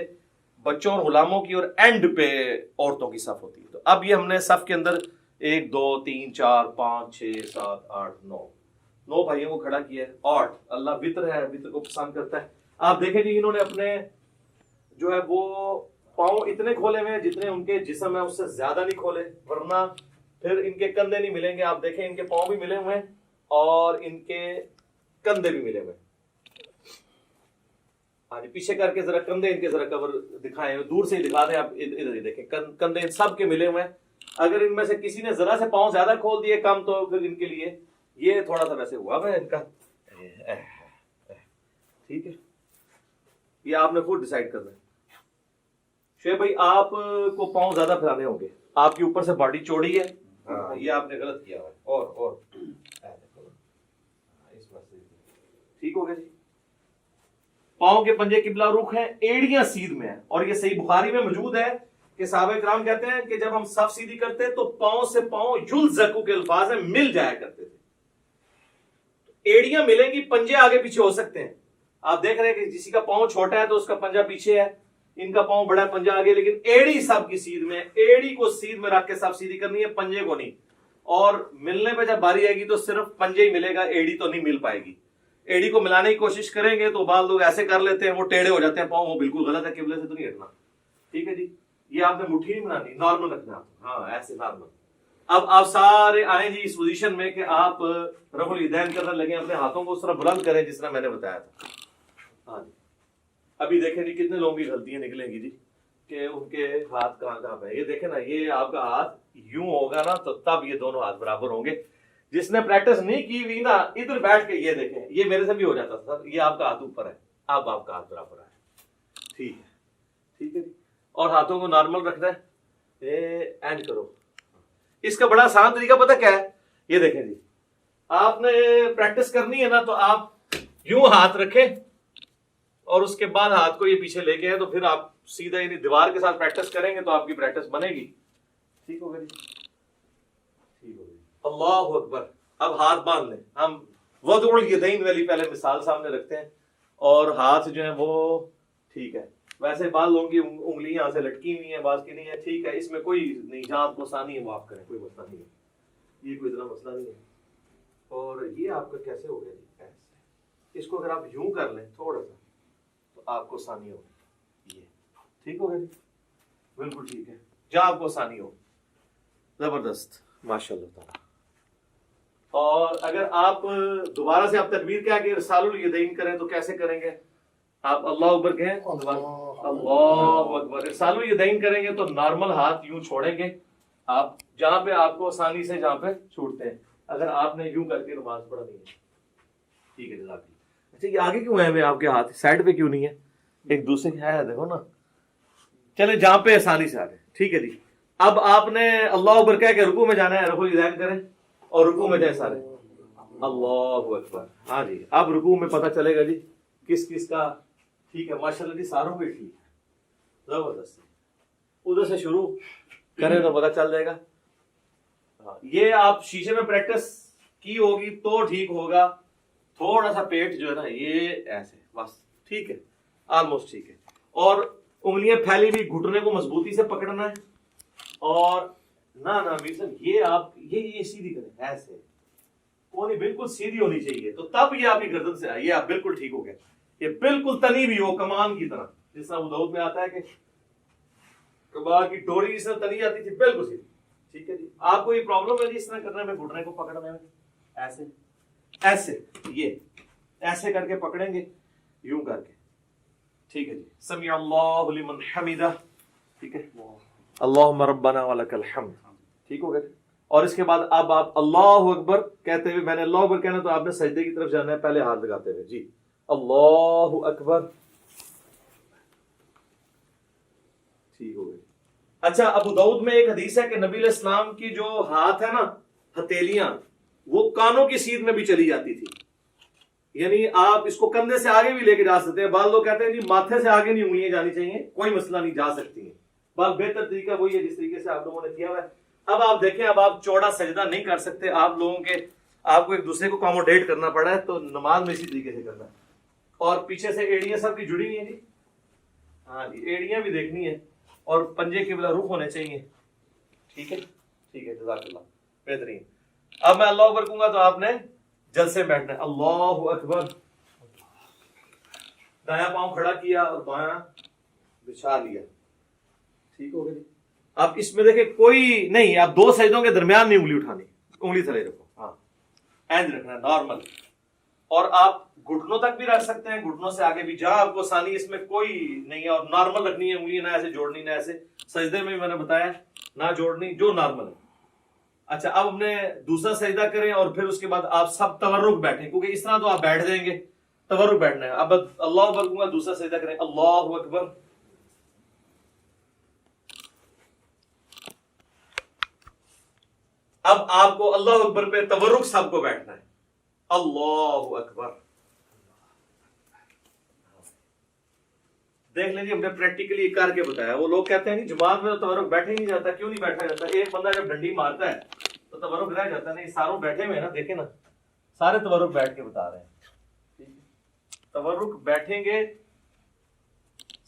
بچوں اور غلاموں کی, اور اینڈ پہ عورتوں کی صف ہوتی ہے. تو اب یہ ہم نے صف کے اندر 1 2 3 4 5 6 7 8 9 بھائیوں کو کھڑا کیا ہے. 8 اللہ وطر ہے, وطر کو پسند کرتا ہے. آپ دیکھیں جی انہوں نے اپنے جو ہے وہ پاؤں اتنے کھولے ہوئے جتنے ان کے جسم ہے, اس سے زیادہ نہیں کھولے, ورنہ پھر ان کے کندھے نہیں ملیں گے. آپ دیکھیں ان کے پاؤں بھی ملے ہوئے ہیں اور ان کے کندھے بھی ملے ہوئے ہیں. ہاں جی پیچھے کر کے ذرا کندھے ان کے ذرا کور دکھائیں, دور سے ہی دکھا دیں. آپ ادھر ہی دیکھیں کندھے ان سب کے ملے ہوئے ہیں. اگر ان میں سے کسی نے ذرا سے پاؤں زیادہ کھول دیے کم, تو پھر ان کے لیے یہ تھوڑا سا ویسے ہوا ہے ان کا, ٹھیک ہے. یہ آپ نے خود ڈیسائیڈ کرنا ہے. شعیب بھائی آپ کو پاؤں زیادہ پھیلانے ہوں گے، آپ کے اوپر سے باڈی چوڑی ہے، ہاں یہ آپ نے غلط کیا ہے، اور ٹھیک ہو گیا جی. پاؤں کے پنجے قبلہ رخ ہیں، ایڑیاں سیدھ میں ہیں، اور یہ صحیح بخاری میں موجود ہے کہ صحابہ کرام کہتے ہیں کہ جب ہم صف سیدھی کرتے تو پاؤں سے پاؤں یلزقو کے الفاظ ہیں، مل جایا کرتے تھے. ایڑیاں ملیں گی، پنجے آگے پیچھے ہو سکتے ہیں. آپ دیکھ رہے ہیں کہ کسی کا پاؤں چھوٹا ہے تو اس کا پنجہ پیچھے ہے، ان کا پاؤں بڑا ہے پنجہ آگے، لیکن ایڑی سب کی سیدھ میں، ایڑی کو سیدھ میں رکھ کے سب سیدھی کرنی ہے، پنجے کو نہیں. اور ملنے پہ جب باری آئے گی تو صرف پنجے ہی ملے گا، ایڑی تو نہیں مل پائے گی. ایڑی کو ملانے کی کوشش کریں گے تو بعض لوگ ایسے کر لیتے ہیں، وہ ٹیڑے ہو جاتے ہیں پاؤں، وہ بالکل غلط ہے، قبلے سے تو نہیں ہٹنا. ٹھیک ہے جی، یہ آپ نے مٹھی نہیں بنانی، نارمل رکھنا، ہاں ایسے نارمل. اب آپ سارے آئیں جی اس پوزیشن میں کہ آپ رفع الیدین کرنے لگے، اپنے ہاتھوں کو اس طرح بلند کریں جس طرح میں نے بتایا تھا. ہاں جی، ابھی دیکھیں جی کتنے لوگوں کی غلطیاں نکلیں گی جی کہ ان کے ہاتھ کہاں پہ. یہ دیکھیں نا، یہ آپ کا ہاتھ یوں ہوگا نا تو تب یہ دونوں ہاتھ برابر ہوں گے. جس نے پریکٹس نہیں کی ہوئی نا، ادھر بیٹھ کے یہ دیکھیں، یہ میرے سے بھی ہو جاتا تھا، یہ آپ کا ہاتھ اوپر ہے، اب آپ کا ہاتھ برابر ہے. ٹھیک ہے، ٹھیک ہے جی. اور ہاتھوں کو نارمل رکھنا ہے، اینڈ کرو. اس کا بڑا آسان طریقہ پتہ کیا ہے؟ یہ دیکھیں جی، آپ نے پریکٹس کرنی ہے نا تو آپ یوں ہاتھ رکھیں اور اس کے بعد ہاتھ کو یہ پیچھے لے کے، تو پھر آپ سیدھا یعنی دیوار کے ساتھ پریکٹس کریں گے تو آپ کی پریکٹس بنے گی. ٹھیک ہوگا جی، ٹھیک ہوگا. اللہ اکبر. اب ہاتھ باندھ لیں. ہم وضع الیدین والی پہلے مثال سامنے رکھتے ہیں، اور ہاتھ جو ہیں وہ ٹھیک ہے. ویسے بعض لوگوں کی انگلیاں یہاں سے لٹکی ہوئی ہیں، بعض کی نہیں ہے. ٹھیک ہے، اس میں کوئی نہیں، جہاں آپ کو آسانی ہے وہ آپ کریں، کوئی مسئلہ نہیں ہے، یہ کوئی اتنا مسئلہ نہیں ہے. اور یہ آپ کا کیسے ہو گیا جی؟ ایسے اس کو اگر آپ یوں کر لیں تھوڑا سا تو آپ کو آسانی ہوگی. یہ ٹھیک ہو گیا جی، بالکل ٹھیک ہے، جہاں آپ کو آسانی ہو. زبردست، ماشاء اللہ تعالیٰ. اور اگر آپ دوبارہ سے آپ تکبیر کیا کہ ارسال الیدین کریں تو کیسے کریں گے؟ آپ اللہ اکبر کہیں، اللہ اکبر. ارسال الیدین کریں گے تو نارمل ہاتھ یوں چھوڑیں گے آپ، جہاں پہ آپ کو آسانی سے جہاں پہ چھوڑتے ہیں. اگر آپ نے یوں کر کے نماز پڑھنی ہے. ٹھیک ہے جزاک اللہ. اچھا، یہ آگے کیوں ہے آپ کے ہاتھ سائڈ پہ کیوں نہیں ہے؟ ایک دوسرے کے ہے، دیکھو نا. چلے جہاں پہ آسانی سے آ جائے. ٹھیک ہے جی. اب آپ نے اللہ اکبر کہہ کے رکوع میں جانا ہے، رفع الیدین کریں اور رکوع میں جائیں سارے. اللہ اکبر. ہاں جی، اب رکوع میں پتہ چلے گا جی کس کس کا ٹھیک ہے. ماشاء اللہ جی، ساروں کے ٹھیک ہے، زبردست. ادھر سے شروع کریں تو پتہ چل جائے گا. یہ آپ شیشے میں پریکٹس کی ہوگی تو ٹھیک ہوگا. تھوڑا سا پیٹ جو ہے نا یہ ایسے بس ٹھیک ہے، آلموسٹ ٹھیک ہے. اور انگلیاں پھیلی ہوئی، گھٹنے کو مضبوطی سے پکڑنا ہے. اور نہ میر صاحب یہ آپ یہ سیدھی کریں، ایسے کونی بالکل سیدھی ہونی چاہیے، تو تب یہ آپ کی گردن سے آئی، یہ آپ بالکل ٹھیک ہو گیا. یہ بالکل تنی بھی ہو کمان کی طرح، جس طرح ابو داؤد میں آتا ہے کہ کباغ کی ڈوری جس طرح تنی آتی تھی، بالکل سیدھی. ٹھیک ہے جی. آپ کو یہ پرابلم ہے جی اس طرح کرنے میں، گھٹنے کو پکڑنے میں، ایسے ایسے یہ ایسے کر کے پکڑیں گے، یوں کر کے. ٹھیک ہے جی. سمیع اللہ لمن حمدہ. ٹھیک ہے، اللہم ربنا ولک الحمد. ٹھیک ہو گیا. اور اس کے بعد اب آپ اللہ اکبر کہتے ہوئے، میں نے اللہ اکبر کہنا تو آپ نے سجدے کی طرف جانا ہے، پہلے ہاتھ لگاتے ہوئے. جی اللہ اکبر. ٹھیک ہو گئی. اچھا، ابو داؤد میں ایک حدیث ہے کہ نبی علیہ السلام کی جو ہاتھ ہے نا، ہتھیلیاں، وہ کانوں کی سیدھ میں بھی چلی جاتی تھی. یعنی آپ اس کو کندھے سے آگے بھی لے کے جا سکتے ہیں. بعض لوگ کہتے ہیں جی ماتھے سے آگے نہیں انگلیاں جانی چاہیے، کوئی مسئلہ نہیں، جا سکتی ہیں. بس بہتر طریقہ وہی ہے جس طریقے سے آپ لوگوں نے کیا ہوا ہے. اب آپ دیکھیں، اب آپ چوڑا سجدہ نہیں کر سکتے، آپ لوگوں کے آپ کو ایک دوسرے کو اکاموڈیٹ کرنا پڑا ہے، تو نماز میں اسی طریقے سے کرنا ہے. اور پیچھے سے ایڑیاں سب کی جڑی ہوئی ہیں جی. ہاں جی، ایڑیاں بھی دیکھنی ہے اور پنجے قبلہ رخ ہونے چاہیے. ٹھیک ہے، ٹھیک ہے، جزاک اللہ، بہترین. اب میں اللہ اکبر کہوں گا تو آپ نے جلسے بیٹھنا ہے. اللہ اکبر. دایاں پاؤں کھڑا کیا اور بایاں بچھا لیا. ٹھیک ہو گیا جی. اب اس میں دیکھیں کوئی نہیں، آپ دو سجدوں کے درمیان نہیں انگلی اٹھانی، انگلی تھلے رکھو. ہاں، اینڈ رکھنا ہے نارمل. اور آپ گھٹنوں تک بھی رکھ سکتے ہیں، گھٹنوں سے آگے بھی، جہاں آپ کو آسانی، اس میں کوئی نہیں ہے. اور نارمل رکھنی ہے انگلی، نہ ایسے جوڑنی، نہ ایسے. سجدے میں بھی میں نے بتایا نہ جوڑنی، جو نارمل ہے. اچھا، اب ہم نے دوسرا سجدہ کریں اور پھر اس کے بعد آپ سب تورک بیٹھیں، کیونکہ اس طرح تو آپ بیٹھ جائیں گے، تورک بیٹھنا ہے. اب اللہ اکبر کہوں گا، دوسرا سجدہ کریں. اللہ اکبر. اب آپ کو اللہ اکبر پہ تورک سب کو بیٹھنا ہے. اللہ اکبر. دیکھ لیجیے ہم نے پریکٹیکلی کر کے بتایا. وہ لوگ کہتے ہیں نہیں جماعت میں تو تورک بیٹھے ہی نہیں جاتا. کیوں نہیں بیٹھا جاتا؟ ایک بندہ جب ڈنڈی مارتا ہے تو تورک رہ جاتا ہے. نہیں ساروں بیٹھے ہوئے ہیں نا, دیکھیں نا سارے تورک بیٹھ کے بتا رہے ہیں. تورک بیٹھیں گے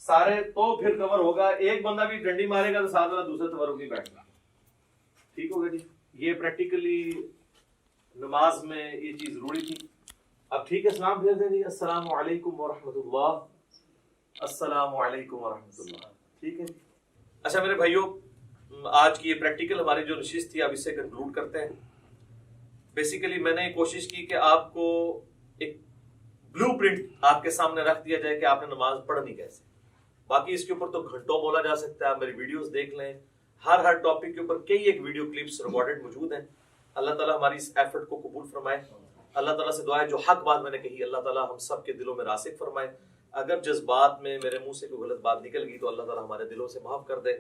سارے تو پھر کور ہوگا. ایک بندہ بھی ڈنڈی مارے گا تو ساتھ والا دوسرے تورک نہیں بیٹھے گا. ٹھیک ہوگا جی. یہ پریکٹیکلی نماز میں یہ چیز ضروری تھی. اب ٹھیک ہے, سلام بھیج دیں جی. السلام علیکم ورحمۃ اللہ. السلام علیکم ورحمۃ اللہ. ٹھیک ہے. اچھا میرے بھائیوں, آج کی یہ پریکٹیکل ہماری جو نشست تھی اب اس سے کنکلوڈ کرتے ہیں. بیسیکلی میں نے کوشش کی کہ آپ کو ایک بلو پرنٹ آپ کے سامنے رکھ دیا جائے کہ آپ نے نماز پڑھنی کیسے. باقی اس کے اوپر تو گھنٹوں بولا جا سکتا ہے. آپ میری ویڈیوز دیکھ لیں, ہر ٹاپک کے اوپر کئی ایک ویڈیو کلپس ریکارڈڈ موجود ہیں. اللہ تعالیٰ ہماری اس ایفرٹ کو قبول فرمائے. اللہ تعالیٰ سے دعا ہے جو حق بات میں نے کہی اللہ تعالیٰ ہم سب کے دلوں میں راسخ فرمائے. اگر جذبات میں میرے منہ سے کوئی غلط بات نکل گئی تو اللہ تعالیٰ ہمارے دلوں سے معاف کر دے.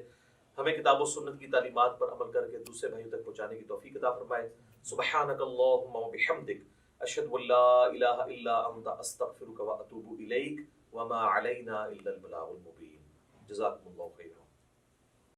ہمیں کتاب و سنت کی تعلیمات پر عمل کر کے دوسرے بھائیوں تک پہنچانے کی توفیق عطا فرمائے. سبحانک اللہم و بحمدک اشہد ان لا الہ الا انت استغفرک و اتوب الیک وما علینا الا البلاغ المبین. جزاکم اللہ خیرا.